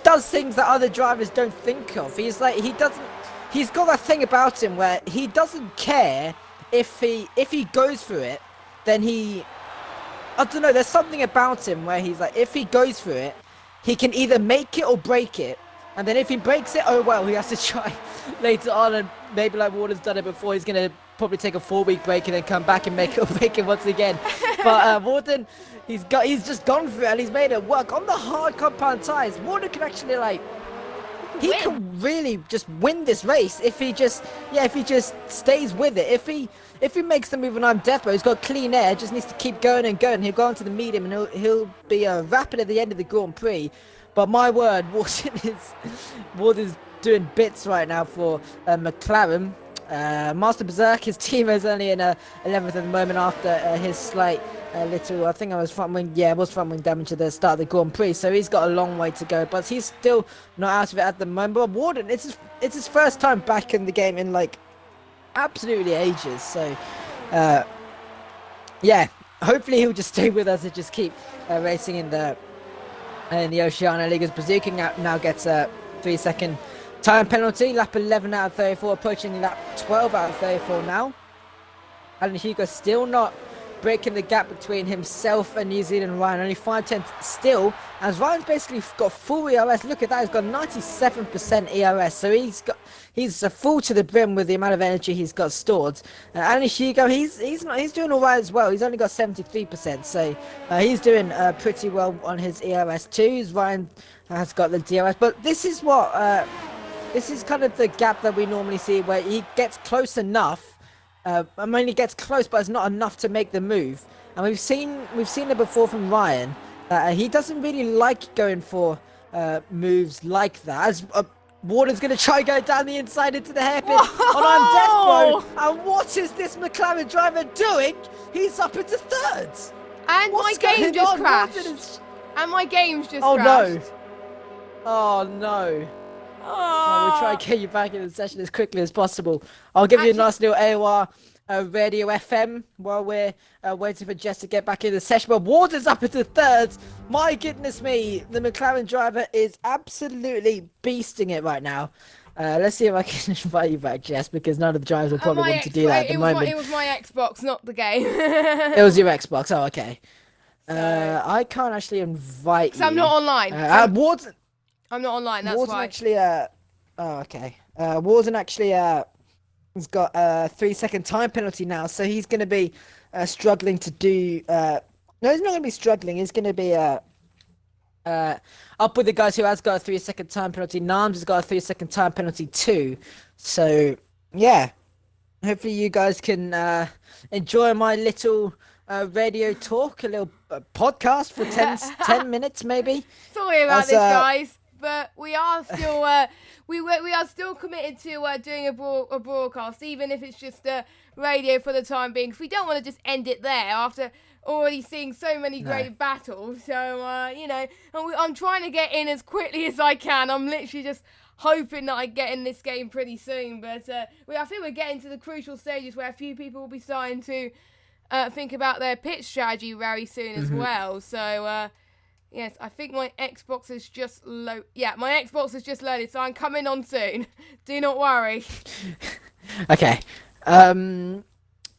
Speaker 2: does things that other drivers don't think of. He's got that thing about him where he doesn't care if he goes for it, then I don't know, there's something about him where he's like, if he goes for it, he can either make it or break it. And then if he breaks it, oh well, he has to try later on, and maybe like Warden's done it before, he's going to probably take a 4-week break and then come back and make it or break it once again. But Warden, he's just gone for it, and he's made it work on the hard compound tyres. Warden can actually he can really just win this race if he just stays with it. If he makes the move on I'm Death Bro, he's got clean air, just needs to keep going and going. He'll go onto the medium, and he'll be rapid at the end of the Grand Prix. But my word, Warden's doing bits right now for McLaren. Master Berserk, his team is only in 11th at the moment after his slight little, I think it was front wing damage at the start of the Grand Prix, so he's got a long way to go, but he's still not out of it at the moment. But Warden, it's his first time back in the game in absolutely ages, so yeah, hopefully he'll just stay with us and just keep racing in the Oceania League, as Bazooka now gets a 3-second time penalty. Lap 11 out of 34, approaching lap 12 out of 34 now. Alan Hugo still not breaking the gap between himself and New Zealand Ryan. Only 5 tenths still, as Ryan's basically got full ERS. Look at that, he's got 97% ERS, so he's full to the brim with the amount of energy he's got stored. And Hugo, he's doing all right as well. He's only got 73%, so he's doing pretty well on his ERS too. Ryan has got the DRS, but this is what this is kind of the gap that we normally see, where he gets close enough. I mean, he gets close, but it's not enough to make the move. And we've seen it before from Ryan. He doesn't really like going for moves like that. As Warden's going to try and go down the inside into the hairpin on death mode. And what is this McLaren driver doing? He's up into thirds.
Speaker 1: And
Speaker 2: What's
Speaker 1: my game just
Speaker 2: on?
Speaker 1: crashed. And my game's just
Speaker 2: crashed.
Speaker 1: No.
Speaker 2: Oh no.
Speaker 1: Oh.
Speaker 2: We'll try and get you back in the session as quickly as possible. I'll give you a nice little AOR radio FM while we're waiting for Jess to get back in the session. But Warden's up into thirds. My goodness me, the McLaren driver is absolutely beasting it right now. Let's see if I can invite you back, Jess, because none of the drivers will probably want to do that at the moment.
Speaker 1: It was my Xbox, not the game.
Speaker 2: It was your Xbox. Oh, okay. I can't actually invite you.
Speaker 1: Because I'm not online.
Speaker 2: Warden.
Speaker 1: I'm not online, that's
Speaker 2: Warden
Speaker 1: why.
Speaker 2: actually, oh, okay. Warden actually, has got a 3-second time penalty now, so he's going to be struggling to do, no, he's not going to be struggling, he's going to be up with the guys who has got a 3-second time penalty. Nams has got a 3-second time penalty too. So, yeah. Hopefully you guys can enjoy my little radio talk, a little podcast for 10 minutes maybe.
Speaker 1: Sorry about this, guys. But we are still we are still committed to doing a broadcast, even if it's just radio for the time being. Because we don't want to just end it there after already seeing so many great battles. So you know, I'm trying to get in as quickly as I can. I'm literally just hoping that I get in this game pretty soon. But I think we're getting to the crucial stages where a few people will be starting to think about their pitch strategy very soon as well. So. Yes, I think my Xbox is just loaded. Yeah, my Xbox is just loaded, so I'm coming on soon. Do not worry.
Speaker 2: Okay.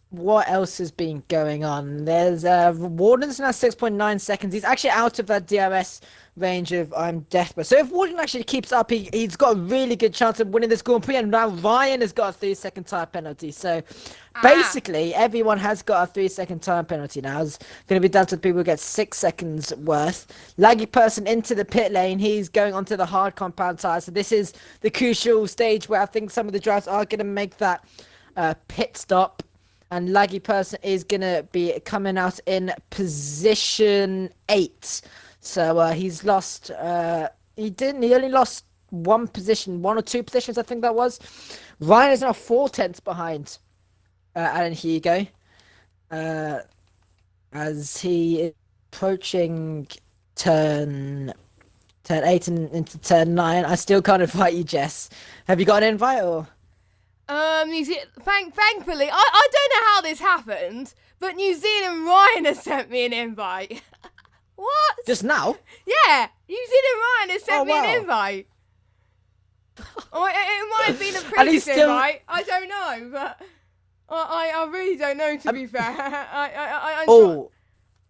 Speaker 2: What else has been going on? There's Warden's now 6.9 seconds. He's actually out of that DRS range of I'm desperate. So if Warden actually keeps up, he's got a really good chance of winning this Grand Prix. And now Ryan has got a 3-second time penalty. So basically, everyone has got a 3-second time penalty now. It's going to be down to the people who get 6 seconds worth. Laggy person into the pit lane. He's going onto the hard compound tire. So this is the crucial stage where I think some of the drivers are going to make that pit stop. And Laggy person is going to be coming out in position 8. So he's lost, he only lost one or two positions, I think that was. Ryan is now 4 tenths behind Alan Hugo. As he is approaching turn 8 and into turn 9. I still can't invite you, Jess. Have you got an invite or?
Speaker 1: Thankfully, I don't know how this happened, but New Zealand Ryan has sent me an invite. What?
Speaker 2: Just now?
Speaker 1: Yeah, New Zealand Ryan has sent me an invite. It might have been a previous invite. I don't know, but I really don't know, to be fair.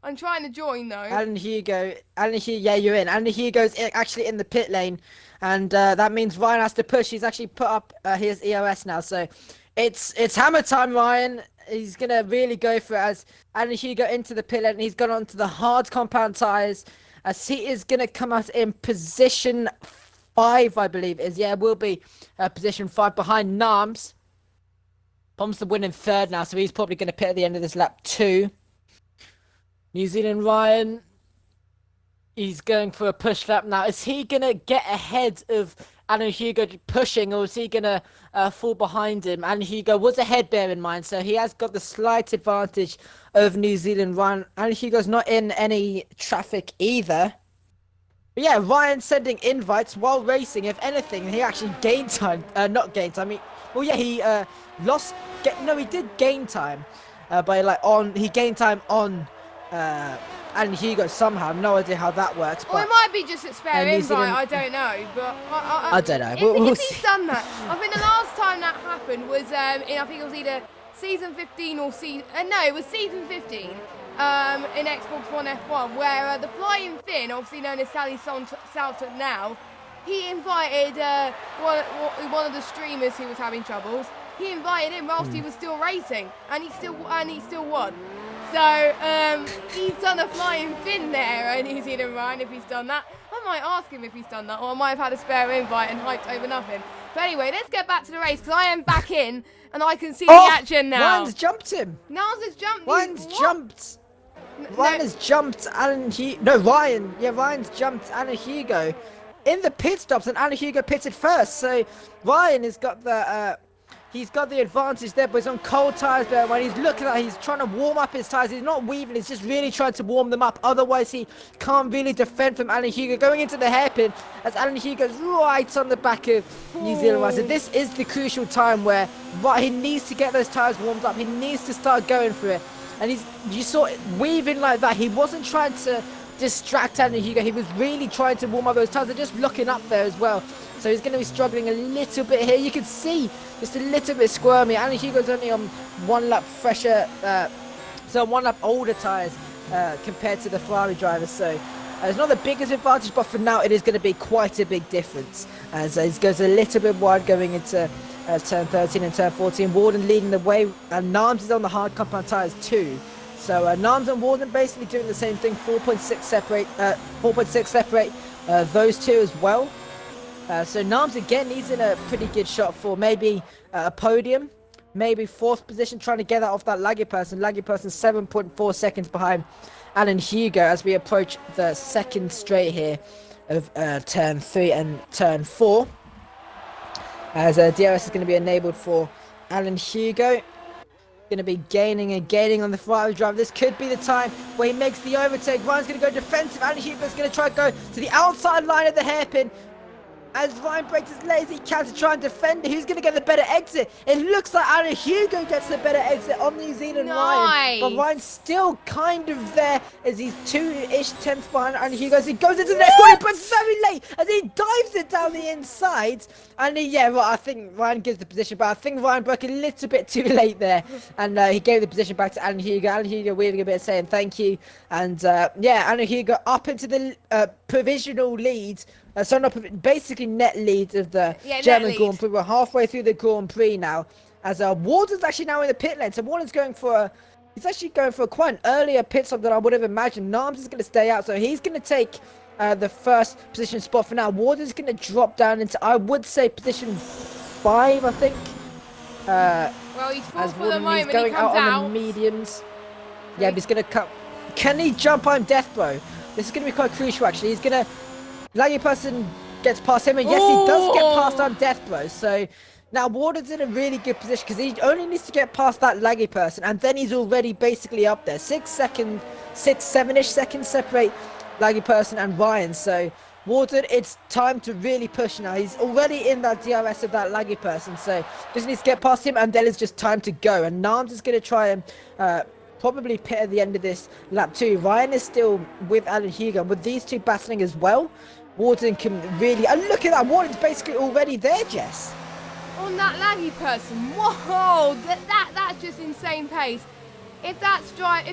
Speaker 1: I'm trying to join, though.
Speaker 2: Alan Hugo, yeah, you're in. Alan Hugo's actually in the pit lane, and that means Ryan has to push. He's actually put up his EOS now, so it's hammer time, Ryan. He's going to really go for it as Alan Hugo into the pit lane, and he's gone onto the hard compound tyres, as he is going to come out in position 5, I believe it is. Yeah, it will be position 5 behind Nams. Bomb's the win in 3rd now, so he's probably going to pit at the end of this lap too. New Zealand Ryan, he's going for a push lap now. Is he going to get ahead of Alan Hugo pushing, or is he going to fall behind him? Alan Hugo was ahead, bear in mind, so he has got the slight advantage of New Zealand Ryan. Alan Hugo's not in any traffic either. But yeah, Ryan sending invites while racing. If anything, he actually gained time. Not gained time. He he did gain time. He gained time on Alan Hugo somehow. No idea how that works. But,
Speaker 1: it might be just a spare invite. I don't know, but I
Speaker 2: don't know.
Speaker 1: If he's done that, I think the last time that happened was I think it was either season 15 or season... no, it was season 15 in Xbox One F1, where the Flying Finn, obviously known as Sally Salton now, he invited one of the streamers who was having troubles. He invited him whilst he was still racing, and he still won. So he's done a Flying Finn there, New Zealand Ryan, if he's done that. I might ask him if he's done that, or I might have had a spare invite and hyped over nothing. But anyway, let's get back to the race, because I am back in, and I can see the action now.
Speaker 2: Ryan's jumped him.
Speaker 1: Niles has jumped.
Speaker 2: Ryan's jumped. Ryan has jumped Alan Hugo. No, Ryan. Yeah, Ryan's jumped Alan Hugo in the pit stops, and Alan Hugo pitted first. So Ryan has got the advantage there, but he's on cold tyres there. When he's looking at, he's trying to warm up his tyres. He's not weaving. He's just really trying to warm them up. Otherwise, he can't really defend from Alan Hugo going into the hairpin, as Alan Hugo's right on the back of New Zealand Ryan. So this is the crucial time where he needs to get those tyres warmed up. He needs to start going for it. And you saw it weaving like that. He wasn't trying to distract Alan Hugo. He was really trying to warm up those tyres. They're just looking up there as well. So he's going to be struggling a little bit here. You can see just a little bit squirmy. Alan Hugo's only on 1 lap fresher, so 1 lap older tyres compared to the Ferrari drivers. So it's not the biggest advantage, but for now it is going to be quite a big difference. As he goes a little bit wide going into turn 13 and turn 14. Warden leading the way, and Narms is on the hard compound tyres too. So Narms and Warden basically doing the same thing. 4.6 separate those two as well. So Narms again, he's in a pretty good shot for maybe a podium, maybe 4th position, trying to get that off that laggy person. Laggy person 7.4 seconds behind Alan Hugo as we approach the second straight here of turn 3 and turn 4. As DRS is going to be enabled for Alan Hugo. Going to be gaining on the Ferrari driver. This could be the time where he makes the overtake. Ryan's going to go defensive. Alan Hugo's going to try to go to the outside line of the hairpin. As Ryan breaks his legs, he can to try and defend it. Who's going to get the better exit? It looks like Alan Hugo gets the better exit on New Zealand Ryan. But Ryan's still kind of there as he's 2-ish tenths behind Alan Hugo. As he goes into the next corner, but very late as he dives it down the inside. And I think Ryan gives the position, but I think Ryan broke a little bit too late there. And he gave the position back to Alan Hugo. Alan Hugo waving a bit, saying thank you. And Alan Hugo up into the provisional lead. So not basically net lead of the German Grand Prix. We're halfway through the Grand Prix now, as Warden's actually now in the pit lane. So Warden's going for quite an earlier pit stop than I would have imagined. Narms is going to stay out, so he's going to take the first position spot for now. Warden's going to drop down into, I would say, position 5, I think.
Speaker 1: Well, he's full for the moment.
Speaker 2: He's going
Speaker 1: he comes out
Speaker 2: on the mediums. Yeah, but he's going to cut. Can he jump on Death Bro? This is going to be quite crucial, actually. He's going to. Laggy person gets past him, and yes, he does get past on Death Bro. So now Warden's in a really good position because he only needs to get past that laggy person, and then he's already basically up there. 7-ish seconds separate laggy person and Ryan. So Warden, it's time to really push now. He's already in that DRS of that laggy person, so just needs to get past him, and then it's just time to go. And Narms is going to try and probably pit at the end of this lap too. Ryan is still with Alan Hugo, with these two battling as well. Warden can really, and look at that, Warden's basically already there, Jess.
Speaker 1: On that laggy person, whoa, that's just insane pace. If that's driver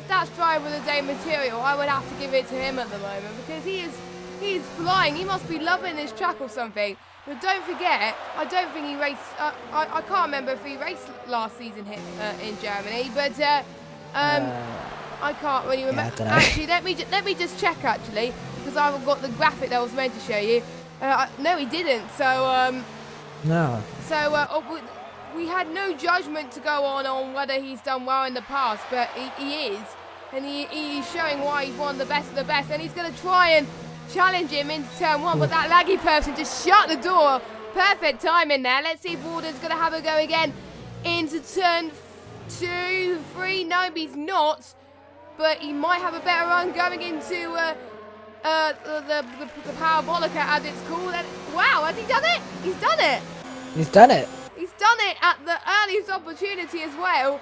Speaker 1: of the day material, I would have to give it to him at the moment, because he's flying. He must be loving this track or something. But don't forget, I don't think he raced. I can't remember if he raced last season here in Germany, but I can't really remember.
Speaker 2: Yeah,
Speaker 1: actually, let me just check actually, because I haven't got the graphic that I was meant to show you. No, he didn't. So
Speaker 2: no.
Speaker 1: So we had no judgment to go on whether he's done well in the past, but he is, and he's showing why he's one of the best of the best, and he's going to try and challenge him into turn 1, but that laggy person just shut the door. Perfect timing there. Let's see if Warden's going to have a go again into turn 2, 3. No, he's not, but he might have a better run going into the parabolica, as it's called. Wow, has he done it? He's done it.
Speaker 2: He's done it.
Speaker 1: He's done it at the earliest opportunity as well.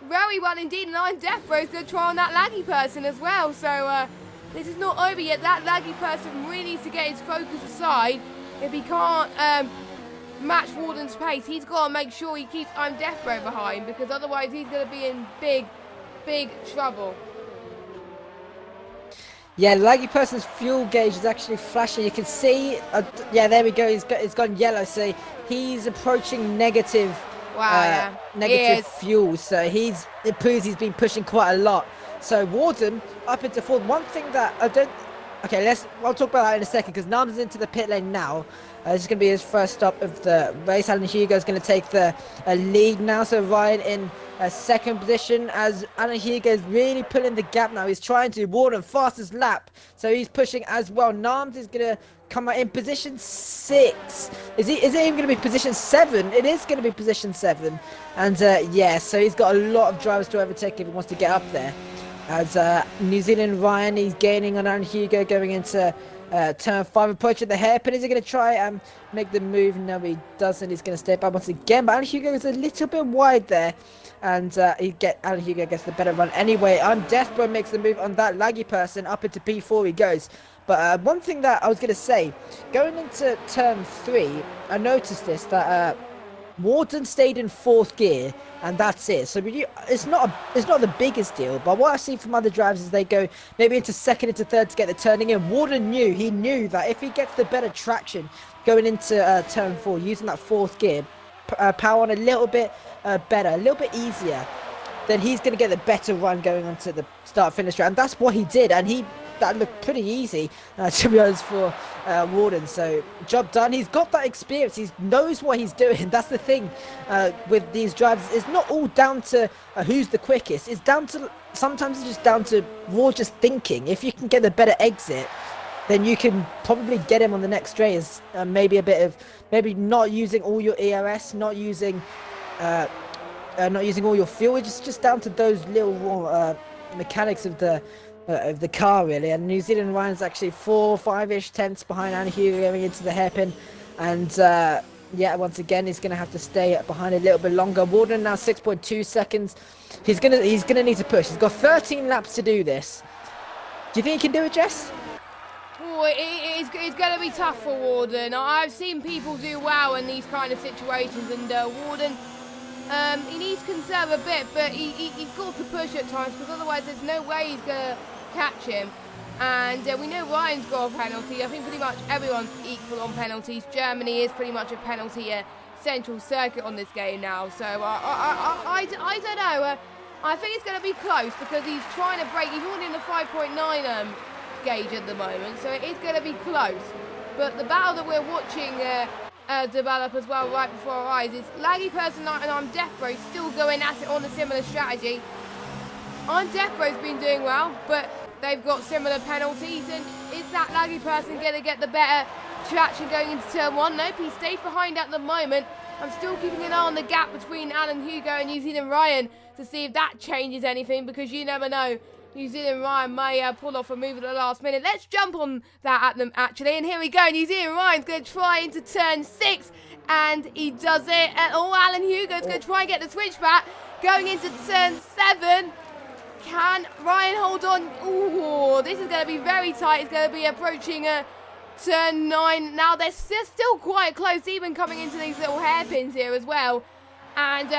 Speaker 1: Very well indeed, and I'm Death Bro's going to try on that laggy person as well. So this is not over yet. That laggy person really needs to get his focus aside. If he can't match Warden's pace. He's got to make sure he keeps I'm Death Row behind, because otherwise he's going to be in big trouble.
Speaker 2: Yeah, laggy person's fuel gauge is actually flashing. You can see, yeah, there we go. It's gone yellow, so he's approaching negative.
Speaker 1: Wow,
Speaker 2: negative fuel. So it proves he's been pushing quite a lot. So Warden up into fourth. One thing that I don't. Okay, I'll talk about that in a second, because Nams is into the pit lane now. This is going to be his first stop of the race. Alan Hugo is going to take the lead now. So Ryan in second position, as Alan Hugo is really pulling the gap now. He's trying to. Warden fastest lap, so he's pushing as well. Nams is going to come out in position 6. Is it even going to be position 7? It is going to be position 7. And yeah, so he's got a lot of drivers to overtake if he wants to get up there. As New Zealand Ryan, he's gaining on Alan Hugo going into turn 5, approaching the hairpin. Is he going to try and make the move? No, he doesn't. He's going to stay back once again. But Alan Hugo is a little bit wide there. And Alan Hugo gets the better run anyway. Death Row makes the move on that laggy person. Up into P4 he goes. But one thing that I was going to say, going into turn 3, I noticed this, that Warden stayed in 4th gear, and that's it. So it's not the biggest deal, but what I've seen from other drivers is they go maybe into 2nd, into 3rd to get the turning in. Warden knew that if he gets the better traction going into turn 4, using that 4th gear, power on a little bit better, a little bit easier, then he's going to get the better run going on to the start-finish round. And that's what he did, and that looked pretty easy, to be honest, for Warden. So job done. He's got that experience. He knows what he's doing. That's the thing with these drivers. It's not all down to who's the quickest. It's down to, sometimes it's just down to raw just thinking. If you can get the better exit, then you can probably get him on the next straight. Maybe a bit of, maybe not using all your ERS, not using all your fuel. It's just down to those little raw mechanics of the car, really. And New Zealand Ryan's actually 4-5-ish tenths behind Alan Hugo going into the hairpin. And yeah, once again he's going to have to stay behind a little bit longer. Warden now 6.2 seconds. He's gonna need to push. He's got 13 laps to do this. Do you think he can do it, Jess?
Speaker 1: Oh, it's going to be tough for Warden. I've seen people do well in these kind of situations, and Warden, he needs to conserve a bit, but he's got to push at times, because otherwise there's no way he's going to catch him. And we know Ryan's got a penalty. I think pretty much everyone's equal on penalties. Germany is pretty much a penalty central circuit on this game now. So I don't know. I think it's going to be close, because he's trying to break. He's already in the 5.9 gauge at the moment, so it is going to be close. But the battle that we're watching develop as well right before our eyes is laggy person and Death Row still going at it on a similar strategy. Death Row's been doing well, but they've got similar penalties, and is that laggy person going to get the better traction going into turn 1? Nope, he stays behind at the moment. I'm still keeping an eye on the gap between Alan Hugo and New Zealand Ryan to see if that changes anything, because you never know. New Zealand Ryan may pull off a move at the last minute. Let's jump on that at them, actually. And here we go. New Zealand Ryan's going to try into turn 6. And he does it. And Alan Hugo's going to try and get the switch back. Going into turn 7. Can Ryan hold on? Ooh, this is going to be very tight. It's going to be approaching turn 9. Now, they're still quite close, even coming into these little hairpins here as well. And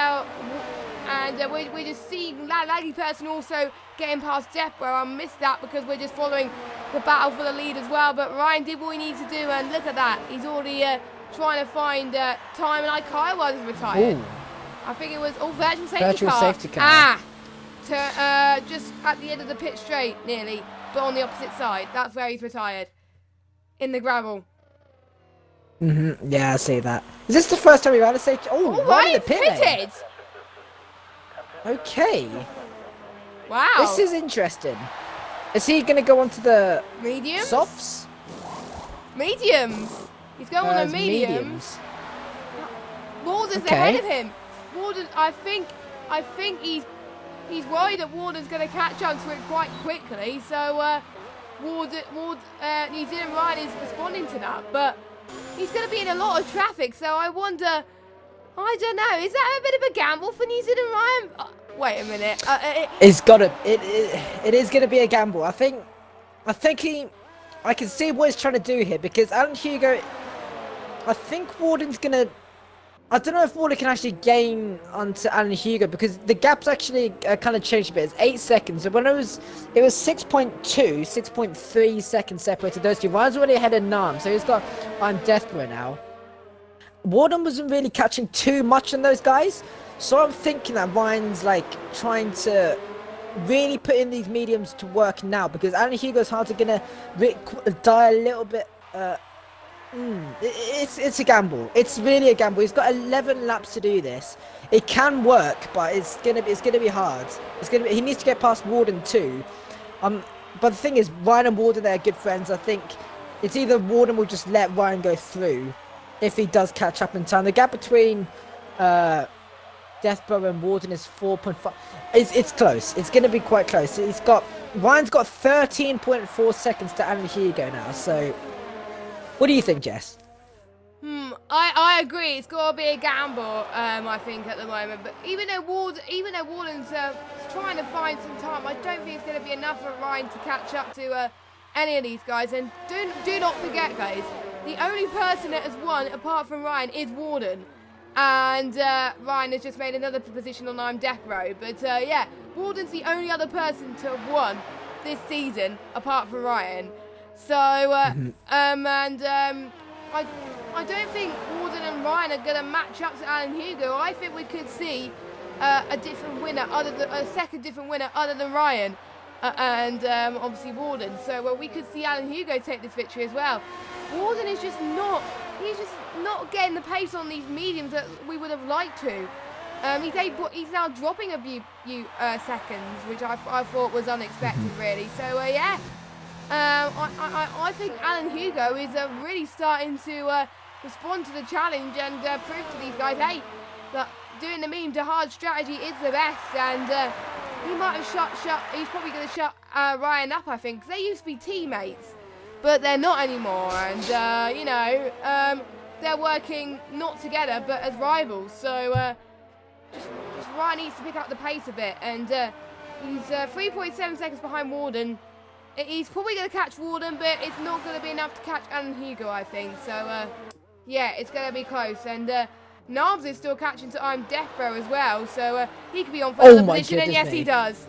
Speaker 1: we're just seeing that laggy person also getting past Death Row. I missed that because we're just following the battle for the lead as well. But Ryan did what he needs to do, and look at that. He's already trying to find time, and Kaiwa is retired.
Speaker 2: Ooh.
Speaker 1: I think it was virtual safety car. Just at the end of the pit straight, nearly, but on the opposite side. That's where he's retired. In the gravel.
Speaker 2: Yeah, I see that. Is this the first time we've had a safety? Oh, right in the pit lane. Okay.
Speaker 1: Wow.
Speaker 2: This is interesting. Is he going to go onto the
Speaker 1: mediums?
Speaker 2: Softs?
Speaker 1: Mediums. He's going on the mediums. Warden's ahead of him. Warden, I think he's worried that Warden's going to catch up to it quite quickly. So New Zealand Ryan is responding to that, but he's going to be in a lot of traffic. So I wonder. I don't know. Is that a bit of a gamble for New Zealand Ryan? Wait a minute.
Speaker 2: It's got to. It is going to be a gamble. I think I can see what he's trying to do here, because Alan Hugo. I think Warden's going to I don't know if Warner can actually gain onto Alan Hugo because the gap's actually kind of changed a bit. It's 8 seconds. So when it was 6.2, 6.3 seconds separated those two. Ryan's already ahead of Nam, so he's got I'm desperate now. Warden wasn't really catching too much on those guys, so I'm thinking that Ryan's like trying to really put in these mediums to work now because Alan Hugo's hard to gonna die a little bit. It's a gamble. It's really a gamble. He's got 11 laps to do this. It can work, but it's gonna be hard. He needs to get past Warden too. But the thing is, Ryan and Warden, they're good friends. I think it's either Warden will just let Ryan go through if he does catch up in time. The gap between Deathborough and Warden is 4.5. It's close. It's gonna be quite close. Ryan's got 13.4 seconds to Alan Hugo now. So. What do you think, Jess?
Speaker 1: I agree. It's got to be a gamble, I think, at the moment. But even though Warden's trying to find some time, I don't think it's going to be enough for Ryan to catch up to any of these guys. And do not forget, guys, the only person that has won, apart from Ryan, is Warden. And Ryan has just made another position on I'm Death Row. But yeah, Warden's the only other person to have won this season, apart from Ryan. So, I don't think Warden and Ryan are going to match up to Alan Hugo. I think we could see a different winner, a second different winner other than Ryan and obviously Warden. So we could see Alan Hugo take this victory as well. Warden is just not getting the pace on these mediums that we would have liked to. He's now dropping a few seconds, which I thought was unexpected, really. So, yeah. I think Alan Hugo is really starting to respond to the challenge and prove to these guys, hey, that doing the medium to hard strategy is the best. And he might have he's probably going to shut Ryan up, I think, because they used to be teammates, but they're not anymore. And, they're working not together, but as rivals. So just Ryan needs to pick up the pace a bit. And he's 3.7 seconds behind Warden. He's probably going to catch Warden, but it's not going to be enough to catch Alan Hugo, I think. So, yeah, it's going to be close. And Narbs is still catching to I'm Death Row as well. So he could be on for another position. And yes, he does.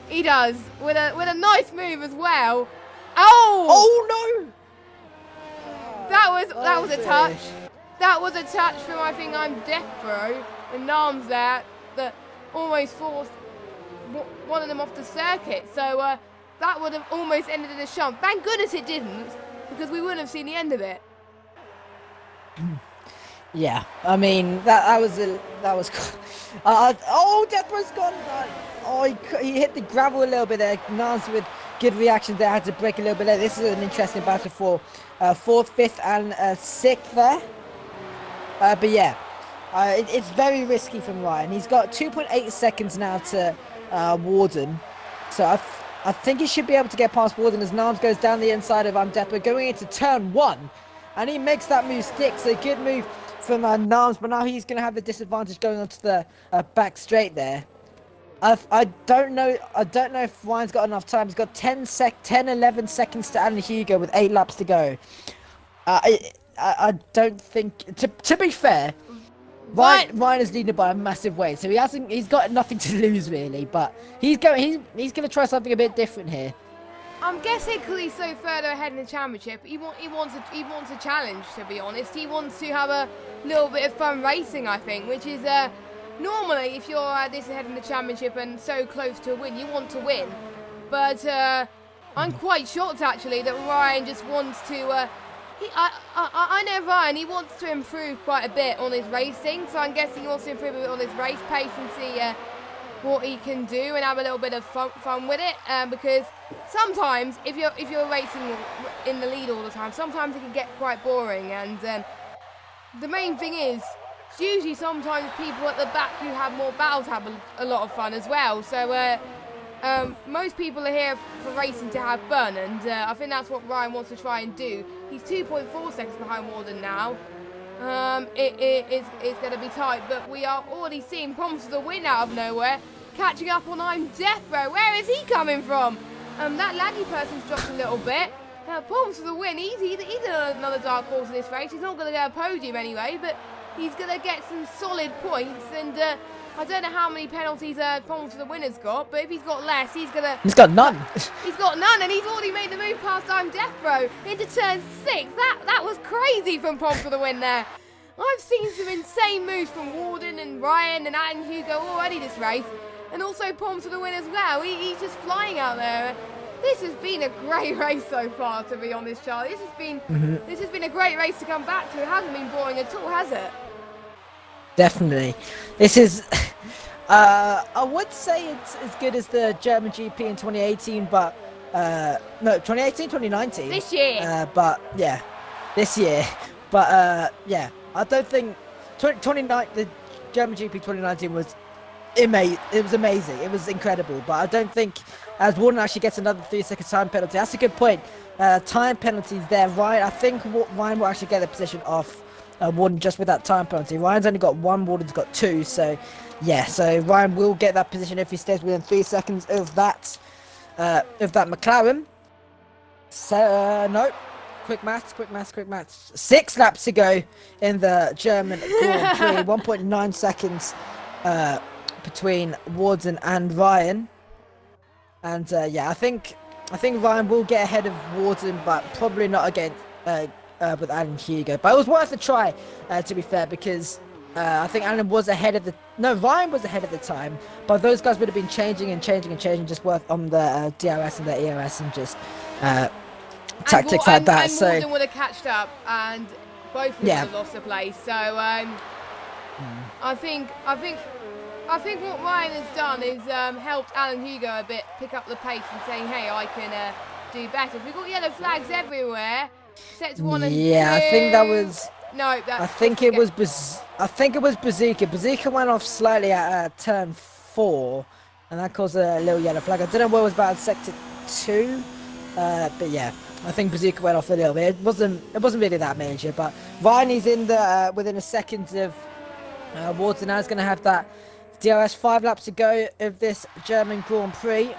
Speaker 1: He does. With a nice move as well. Oh!
Speaker 2: Oh, no!
Speaker 1: That was a touch. That was a touch from, I think, I'm Death Row. And Narbs there that almost forced one of them off the circuit. So, that would have almost ended in a shunt. Thank goodness it didn't, because we wouldn't have seen the end of it.
Speaker 2: Yeah, I mean that was. Oh, Deathrow's gone. He hit the gravel a little bit there. Nance with good reaction there, had to break a little bit there. This is an interesting battle for 4th, 5th, and 6th there. But yeah, it's very risky from Ryan. He's got 2.8 seconds now to Warden, so I think he should be able to get past Warden as Nams goes down the inside of Depo, going into turn 1. And he makes that move stick. So good move from Nams, but now he's going to have the disadvantage going onto the back straight there. I don't know if Ryan's got enough time. He's got 11 seconds to Alan Hugo with 8 laps to go. I don't think, to be fair, Ryan is leading by a massive way, so he's got nothing to lose really, but he's going to try something a bit different here.
Speaker 1: I'm guessing because he's so further ahead in the championship, he wants a challenge, to be honest. He wants to have a little bit of fun racing, I think, which is normally if you're this ahead in the championship and so close to a win, you want to win. But I'm quite shocked actually that Ryan just wants to. I know Ryan, he wants to improve quite a bit on his racing, so I'm guessing he wants to improve a bit on his race pace and see what he can do and have a little bit of fun with it. Because sometimes, if you're racing in the lead all the time, sometimes it can get quite boring. And the main thing is, usually sometimes people at the back who have more battles have a lot of fun as well. So most people are here for racing to have fun, and I think that's what Ryan wants to try and do. He's 2.4 seconds behind Warden now. It's going to be tight, but we are already seeing promise of the win out of nowhere. Catching up on I'm Death Row. Where is he coming from? That laggy person's dropped a little bit. Promise of the win. He's another dark horse in this race. He's not going to get a podium anyway, but he's going to get some solid points. And I don't know how many penalties Palms for the Winner's got, but if he's got less, he's going to...
Speaker 2: He's got none.
Speaker 1: He's got none, and he's already made the move past I'm Death Row into turn 6. That was crazy from Palms for the Win there. I've seen some insane moves from Warden and Ryan and Alan Hugo already this race, and also Palms for the Win as well. He's just flying out there. This has been a great race so far, to be honest, Charlie. This has been a great race to come back to. It hasn't been boring at all, has it?
Speaker 2: Definitely. This is, I would say it's as good as the German GP in 2018, but, no, 2018, 2019.
Speaker 1: This year.
Speaker 2: But, yeah, this year. But, yeah, I don't think, the German GP 2019 was amazing. It was amazing. It was incredible. But I don't think, as Warden actually gets another 3-second time penalty. That's a good point. Time penalties there, Ryan. I think Ryan will actually get the position off Warden just with that time penalty. Ryan's only got 1, Warden's got 2, so yeah, so Ryan will get that position if he stays within 3 seconds of that McLaren. So no, quick maths. 6 laps to go in the German Grand Prix. 1.9 seconds between Warden and Ryan, and yeah, I think Ryan will get ahead of Warden, but probably not against with Alan Hugo. But it was worth a try, to be fair, because I think Alan was ahead of Ryan was ahead of the time, but those guys would have been changing just worth on the DRS and the ERS and just tactics like that.
Speaker 1: And Warden would have catched up, and both of them would have lost the place. So I think what Ryan has done is helped Alan Hugo a bit pick up the pace and saying, hey, I can do better. We've got yellow flags everywhere. Sets 1 and 2.
Speaker 2: Yeah, I think that was.
Speaker 1: No,
Speaker 2: I think it was Bazooka. Bazooka went off slightly at turn 4, and that caused a little yellow flag. I don't know what was about sector 2, but yeah, I think Bazooka went off a little bit. It wasn't really that major, but Ryan is in the within a second of Warden. Now is going to have that DRS 5 laps to go of this German Grand Prix.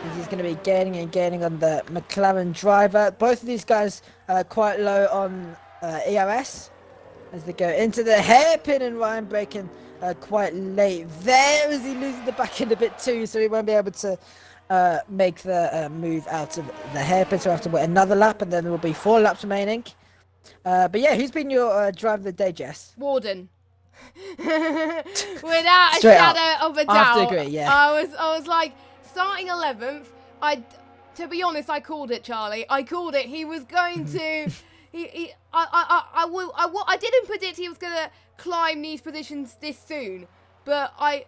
Speaker 2: And he's going to be gaining on the McLaren driver. Both of these guys are quite low on ERS as they go into the hairpin, and Ryan braking quite late there as he loses the back end a bit too, so he won't be able to make the move out of the hairpin, so we'll have to wait another lap, and then there will be 4 laps remaining. But yeah, who's been your driver of the day, Jess?
Speaker 1: Warden. Without a shadow of a doubt.
Speaker 2: I have to agree, yeah.
Speaker 1: I was like, starting 11th, to be honest, I called it, Charlie. I called it. He was going to. I didn't predict he was going to climb these positions this soon, but I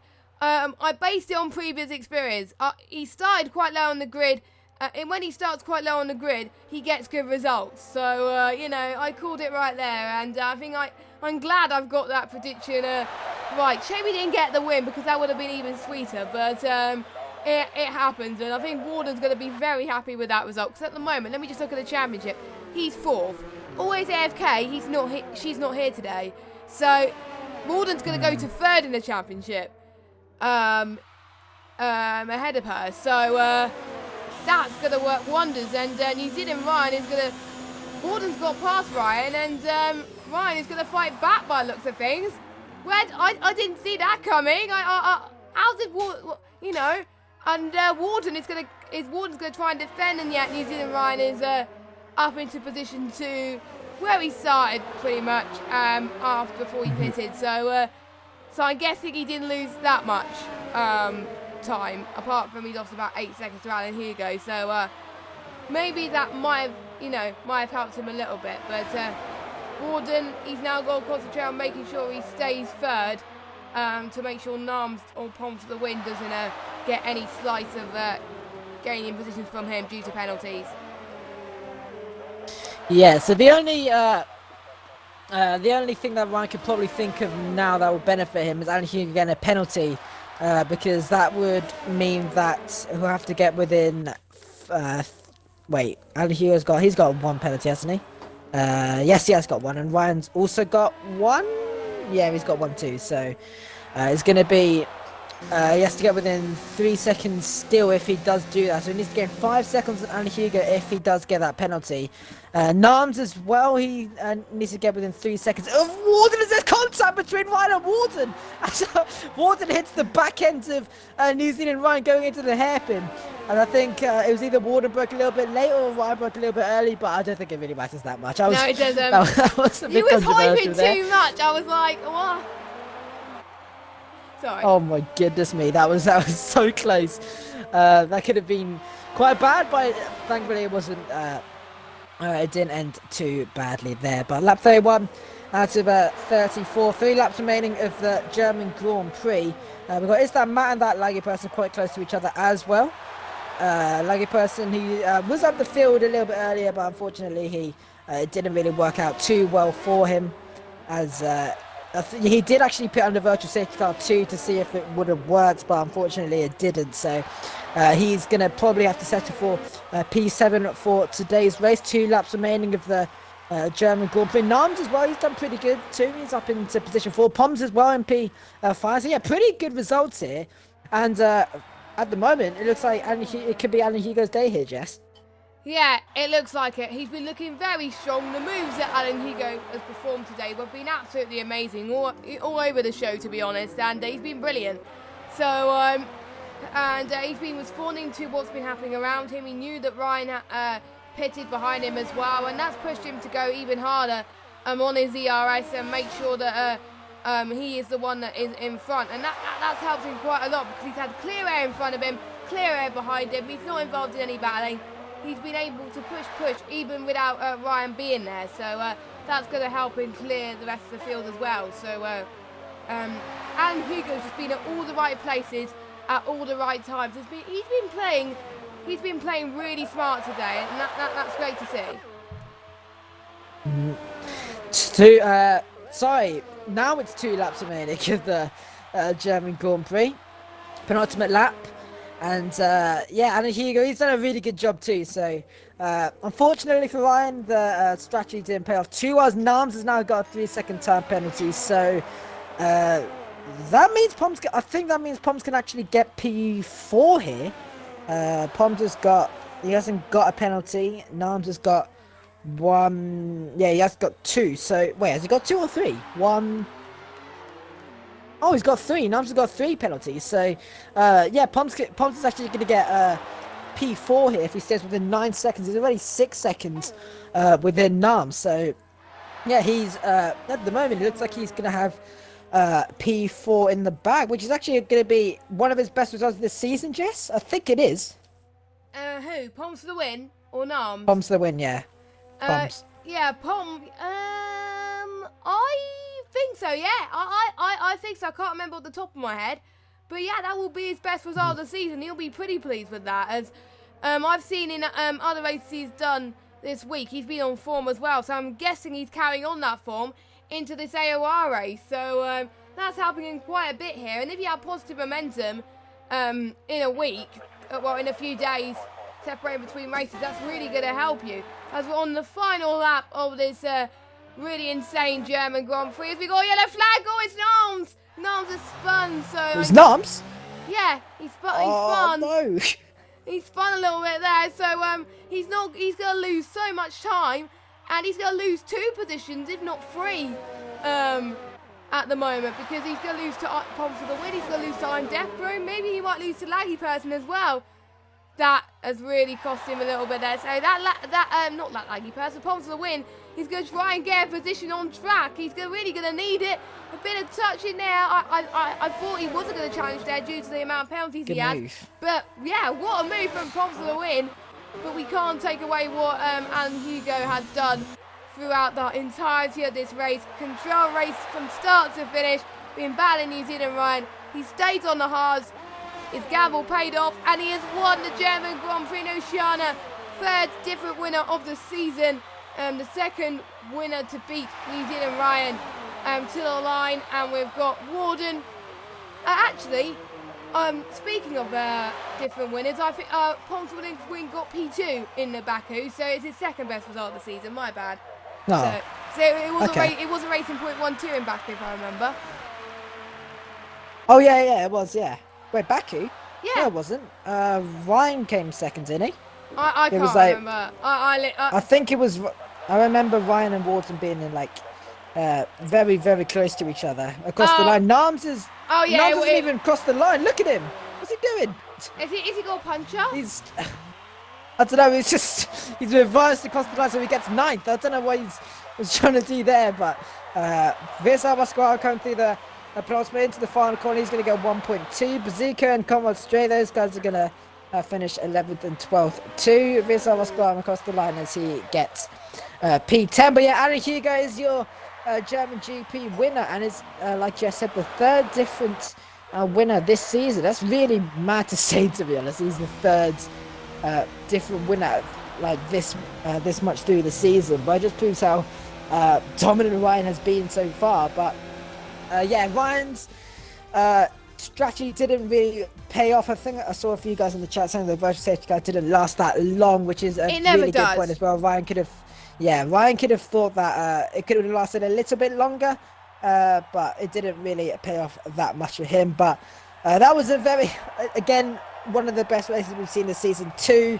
Speaker 1: based it on previous experience. He started quite low on the grid, and when he starts quite low on the grid, he gets good results. So you know, I called it right there, and I think I'm glad I've got that prediction right. Shame we didn't get the win, because that would have been even sweeter, but. It happens, and I think Warden's going to be very happy with that result, because at the moment, let me just look at the championship, he's 4th, always AFK, she's not here today, so Warden's going to go to 3rd in the championship, ahead of her, so that's going to work wonders, and New Zealand Ryan is going to, Warden's got past Ryan, and Ryan is going to fight back by the looks of things. I didn't see that coming. How did you know? And Warden's going to try and defend, and yet New Zealand Ryan is up into position 2, where he started pretty much before he pitted. So I'm guessing he didn't lose that much time, apart from he lost about 8 seconds to Alan Hugo. So maybe that might have helped him a little bit. But Warden, he's now got to concentrate on making sure he stays 3rd. To make sure Narms or Palms for the Win doesn't get any slice of gaining positions from him due to penalties. Yeah, so the only thing that Ryan could probably think of now that will benefit him is Alan Hugo getting a penalty, because that would mean that he'll have to get within. Wait, Alan Hugo's got 1 penalty, hasn't he? Yes, he has got 1, and Ryan's also got 1. Yeah, he's got 1 too, so it's going to be
Speaker 2: He has to get within 3 seconds still if he does do that. So he needs to gain 5 seconds on Hugo if he does get that penalty. Nams as well, he needs to get within 3 seconds. Oh, Warden, is there contact between Ryan and Warden? Warden hits the back end of New Zealand Ryan going into the hairpin. And I think it was either Warden broke a little bit late or Ryan broke a little bit early, but I don't think it really matters that much.
Speaker 1: No, it doesn't.
Speaker 2: That was a bit
Speaker 1: he was
Speaker 2: controversial
Speaker 1: hyping
Speaker 2: there.
Speaker 1: too much. I was like, what? Sorry.
Speaker 2: Oh my goodness me, that was so close. That could have been quite bad, but thankfully it wasn't. It didn't end too badly there. But lap 31 out of 34, 3 laps remaining of the German Grand Prix. We've got Is That Matt and that laggy person quite close to each other as well. Laggy person, he was up the field a little bit earlier, but unfortunately he it didn't really work out too well for him, as he did actually put under virtual safety car 2 to see if it would have worked, but unfortunately it didn't. So he's going to probably have to settle for P7 for today's race. 2 laps remaining of the German Grand Prix. Nams as well, he's done pretty good too. He's up into position 4. Poms as well in P5. So yeah, pretty good results here. And at the moment, it looks like it could be Alan Hugo's day here, Jess.
Speaker 1: Yeah, it looks like it. He's been looking very strong. The moves that Alan Hugo has performed today have been absolutely amazing, all over the show, to be honest, and he's been brilliant. So, he's been responding to what's been happening around him. He knew that Ryan pitted behind him as well, and that's pushed him to go even harder on his ERS and make sure that he is the one that is in front. And that's helped him quite a lot, because he's had clear air in front of him, clear air behind him. He's not involved in any battling. He's been able to push even without Ryan being there, so that's going to help him clear the rest of the field as well. So and Hugo's just been at all the right places at all the right times. He's been playing really smart today, and that's great to see.
Speaker 2: Sorry, now it's 2 laps remaining of the German Grand Prix, penultimate lap. And yeah, Alan Hugo, he's done a really good job too. So unfortunately for Ryan, the strategy didn't pay off too well. Nams has now got a 3-second time penalty. So that means I think that means Poms can actually get P4 here. Poms he hasn't got a penalty. Nams has got 1. Yeah, he has got 2. So wait, has he got 2 or 3? 1. Oh, he's got 3. Nams has got 3 penalties. So, yeah, Poms is actually going to get P4 here if he stays within 9 seconds. He's already 6 seconds within Nams. So, yeah, he's at the moment it looks like he's going to have P4 in the bag, which is actually going to be one of his best results this season, Jess. I think it is.
Speaker 1: Who? Poms for the win or Nams?
Speaker 2: Poms for the win, yeah. Poms.
Speaker 1: Yeah, I think so, yeah. I think so. I can't remember off the top of my head. But yeah, that will be his best result of the season. He'll be pretty pleased with that. As I've seen in other races he's done this week, he's been on form as well. So I'm guessing he's carrying on that form into this AOR race. So that's helping him quite a bit here. And if you have positive momentum in a week, in a few days, separating between races, that's really going to help you. As we're on the final lap of this really insane German Grand Prix, as we got a yellow flag. Oh, it's Nams. Nams has spun. So
Speaker 2: it's Nams?
Speaker 1: Yeah, he's spun.
Speaker 2: Oh no!
Speaker 1: He spun a little bit there. So he's going to lose so much time, and he's going to lose 2 positions, if not 3, at the moment, because he's going to lose to Poms for the win. He's going to lose to I'm Death Bro. Maybe he might lose to Laggy Person as well. That has really cost him a little bit there. So not that Laggy Person, Poms for the win. He's going to try and get a position on track. He's really going to need it. A bit of touch in there. I thought he wasn't going to challenge there due to the amount of penalties he had. But yeah, what a move from Poms for the win. But we can't take away what Alan Hugo has done throughout the entirety of this race. Control race from start to finish. Been battling New Zealand Ryan. He stayed on the hards. His gamble paid off, and he has won the German Grand Prix in Oceania. 3rd different winner of the season. The 2nd winner to beat New Zealand Ryan to the line. And we've got Warden. Actually, speaking of different winners, I think Poms win got P2 in the Baku, so it's his 2nd best result of the season. My bad.
Speaker 2: No.
Speaker 1: So it was it was a racing point 1-2 in Baku, if I remember.
Speaker 2: Oh yeah, it was, yeah. Wait, Baku?
Speaker 1: Yeah.
Speaker 2: No, it wasn't. Ryan came second, didn't he?
Speaker 1: I
Speaker 2: It
Speaker 1: can't
Speaker 2: was like-
Speaker 1: remember.
Speaker 2: I think it was. I remember Ryan and Wharton being in like very, very close to each other across the line. Nams is.
Speaker 1: Oh yeah.
Speaker 2: Nams hasn't even crossed the line. Look at him. What's he doing?
Speaker 1: Is he got a puncher?
Speaker 2: He's. I don't know. It's just he's reversed across the line, so he gets ninth. I don't know what was trying to do there, but Vesa Vasquaro coming through the penultimate into the final corner. He's going to go 1.2. Bazooka and Conrad Stray, those guys are going to finish 11th and 12th. 2 Vesa Vasquaro across the line as he gets P10. But yeah, Alan Hugo is your German GP winner, and is like Jess said, the third different winner this season. That's really mad to say, to be honest. He's the third different winner like this much through the season, but it just proves how dominant Ryan has been so far. But yeah, Ryan's strategy didn't really pay off. I think I saw a few guys in the chat saying the virtual safety car didn't last that long, which is a really good point as well. Ryan could have thought that it could have lasted a little bit longer, but it didn't really pay off that much for him. But that was again, one of the best races we've seen this season too.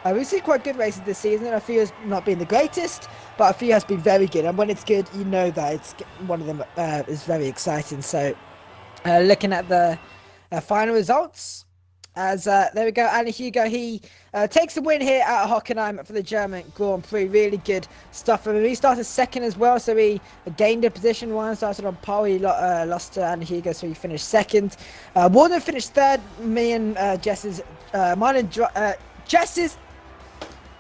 Speaker 2: We've seen quite good races this season. A few has not been the greatest, but a few has been very good. And when it's good, you know that it's one of them is very exciting. So looking at the final results, as there we go, Anna Hugo, he takes the win here at Hockenheim for the German Grand Prix. Really good stuff for him. He started second as well, so he gained a position. One started on pole, he lost to Anna Hugo, so he finished second. Warden finished third. Me and Jess's Jess's,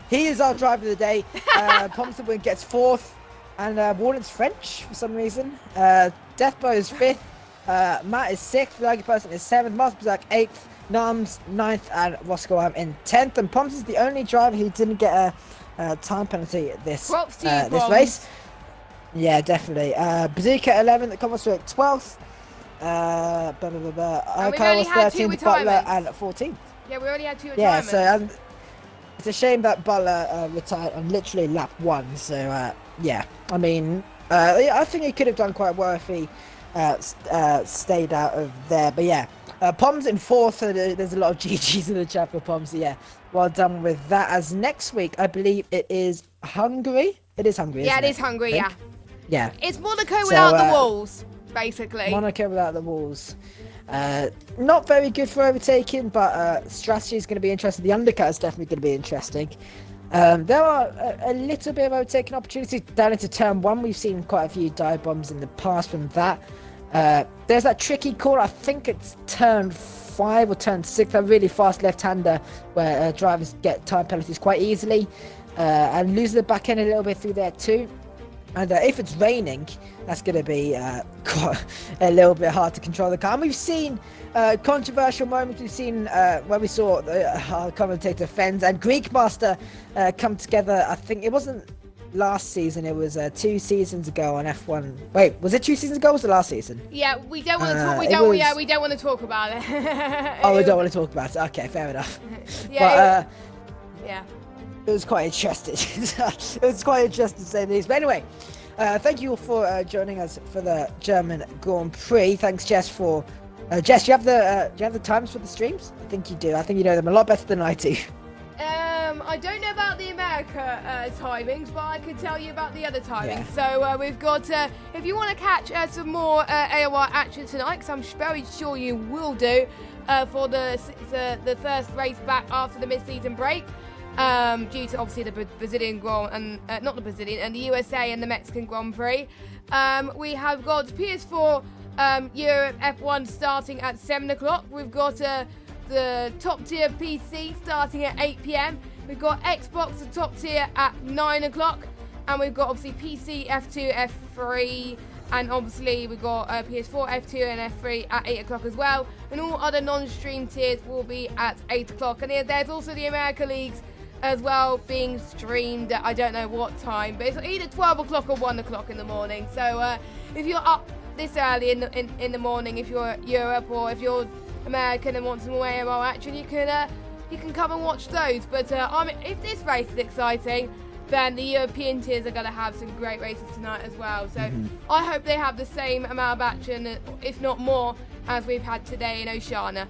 Speaker 2: he is our driver of the day. Pomston gets fourth, and Warden's French for some reason. Deathblow is fifth. Matt is sixth. Lucky Person is seventh. Master Berserk eighth. Nams ninth, and Roscoe in 10th. And Pomps is the only driver who didn't get a time penalty this race. Yeah, definitely. Bazooka 11th, Commonwealth at 12th. Icon was 13th, Butler and 14th.
Speaker 1: Yeah, we already had 2 retirements.
Speaker 2: Yeah, so it's a shame that Butler retired on literally lap 1. So yeah, I mean, I think he could have done quite well if he stayed out of there. But yeah, Poms in 4th, so there's a lot of GGs in the chat for Poms. So yeah, well done with that. As next week, I believe it is Hungary. It is Hungary.
Speaker 1: Yeah, it is Hungary. Yeah.
Speaker 2: Yeah.
Speaker 1: It's Monaco without the walls, basically.
Speaker 2: Monaco without the walls. Not very good for overtaking, but strategy is going to be interesting. The undercut is definitely going to be interesting. There are a little bit of overtaking opportunity down into turn 1. We've seen quite a few dive bombs in the past from that. There's that tricky corner, I think it's turn 5 or turn 6, a really fast left-hander where drivers get time penalties quite easily, and lose the back end a little bit through there too. And if it's raining, that's going to be quite a little bit hard to control the car. And we've seen controversial moments. We've seen where we saw our commentator Fens and Greek Master come together. I think it wasn't last season, it was 2 seasons ago on F1. Wait, was it 2 seasons ago or was it last season?
Speaker 1: Yeah, we don't want to talk. We don't want to talk about it.
Speaker 2: Oh, we don't want to talk about it. Okay, fair enough.
Speaker 1: Yeah.
Speaker 2: But
Speaker 1: yeah.
Speaker 2: It was quite interesting. It was quite interesting to say the least. But anyway, thank you all for joining us for the German Grand Prix. Thanks, Jess, for Jess. Do you have the times for the streams? I think you do. I think you know them a lot better than I do.
Speaker 1: I don't know about the America timings, but I can tell you about the other timings.
Speaker 2: Yeah.
Speaker 1: So we've got, if you want to catch some more AOR action tonight, because I'm very sure you will do, for the first race back after the mid-season break, due to obviously the Brazilian Grand, and not the Brazilian, and the USA and the Mexican Grand Prix. We have got PS4 Europe F1 starting at 7 o'clock. We've got the top tier PC starting at 8 p.m. We've got Xbox, the top tier, at 9 o'clock. And we've got obviously PC, F2, F3, and obviously we've got PS4, F2 and F3 at 8 o'clock as well. And all other non-stream tiers will be at 8 o'clock. And there's also the America Leagues as well being streamed at I don't know what time, but it's either 12 o'clock or 1 o'clock in the morning. So if you're up this early in the morning, if you're Europe or if you're American and want some more AMO action, you can come and watch those. But if this race is exciting, then the European tiers are going to have some great races tonight as well. So I hope they have the same amount of action, if not more, as we've had today in Oceania.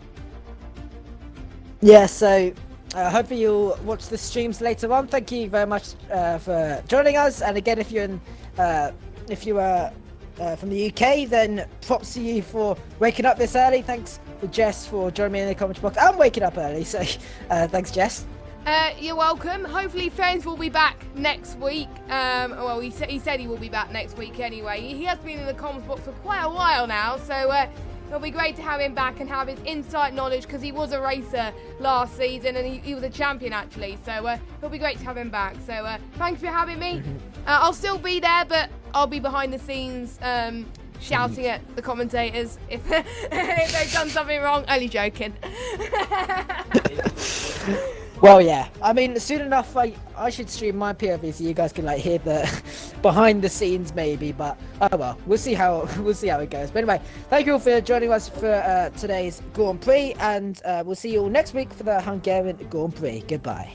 Speaker 2: Yeah, so hopefully you'll watch the streams later on. Thank you very much for joining us. And again, if you are from the UK, then props to you for waking up this early. Thanks for Jess for joining me in the comment box. I'm waking up early, so thanks, Jess.
Speaker 1: You're welcome. Hopefully, Friends will be back next week. Well, he said he will be back next week anyway. He has been in the comments box for quite a while now, so it'll be great to have him back and have his insight knowledge, because he was a racer last season and he was a champion actually. So it'll be great to have him back. So thanks for having me. I'll still be there, but I'll be behind the scenes shouting at the commentators if they've done something wrong. Only joking.
Speaker 2: Well, yeah. I mean, soon enough, I should stream my POV so you guys can like hear the behind the scenes, maybe. But oh well, we'll see how it goes. But anyway, thank you all for joining us for today's Grand Prix, and we'll see you all next week for the Hungarian Grand Prix. Goodbye.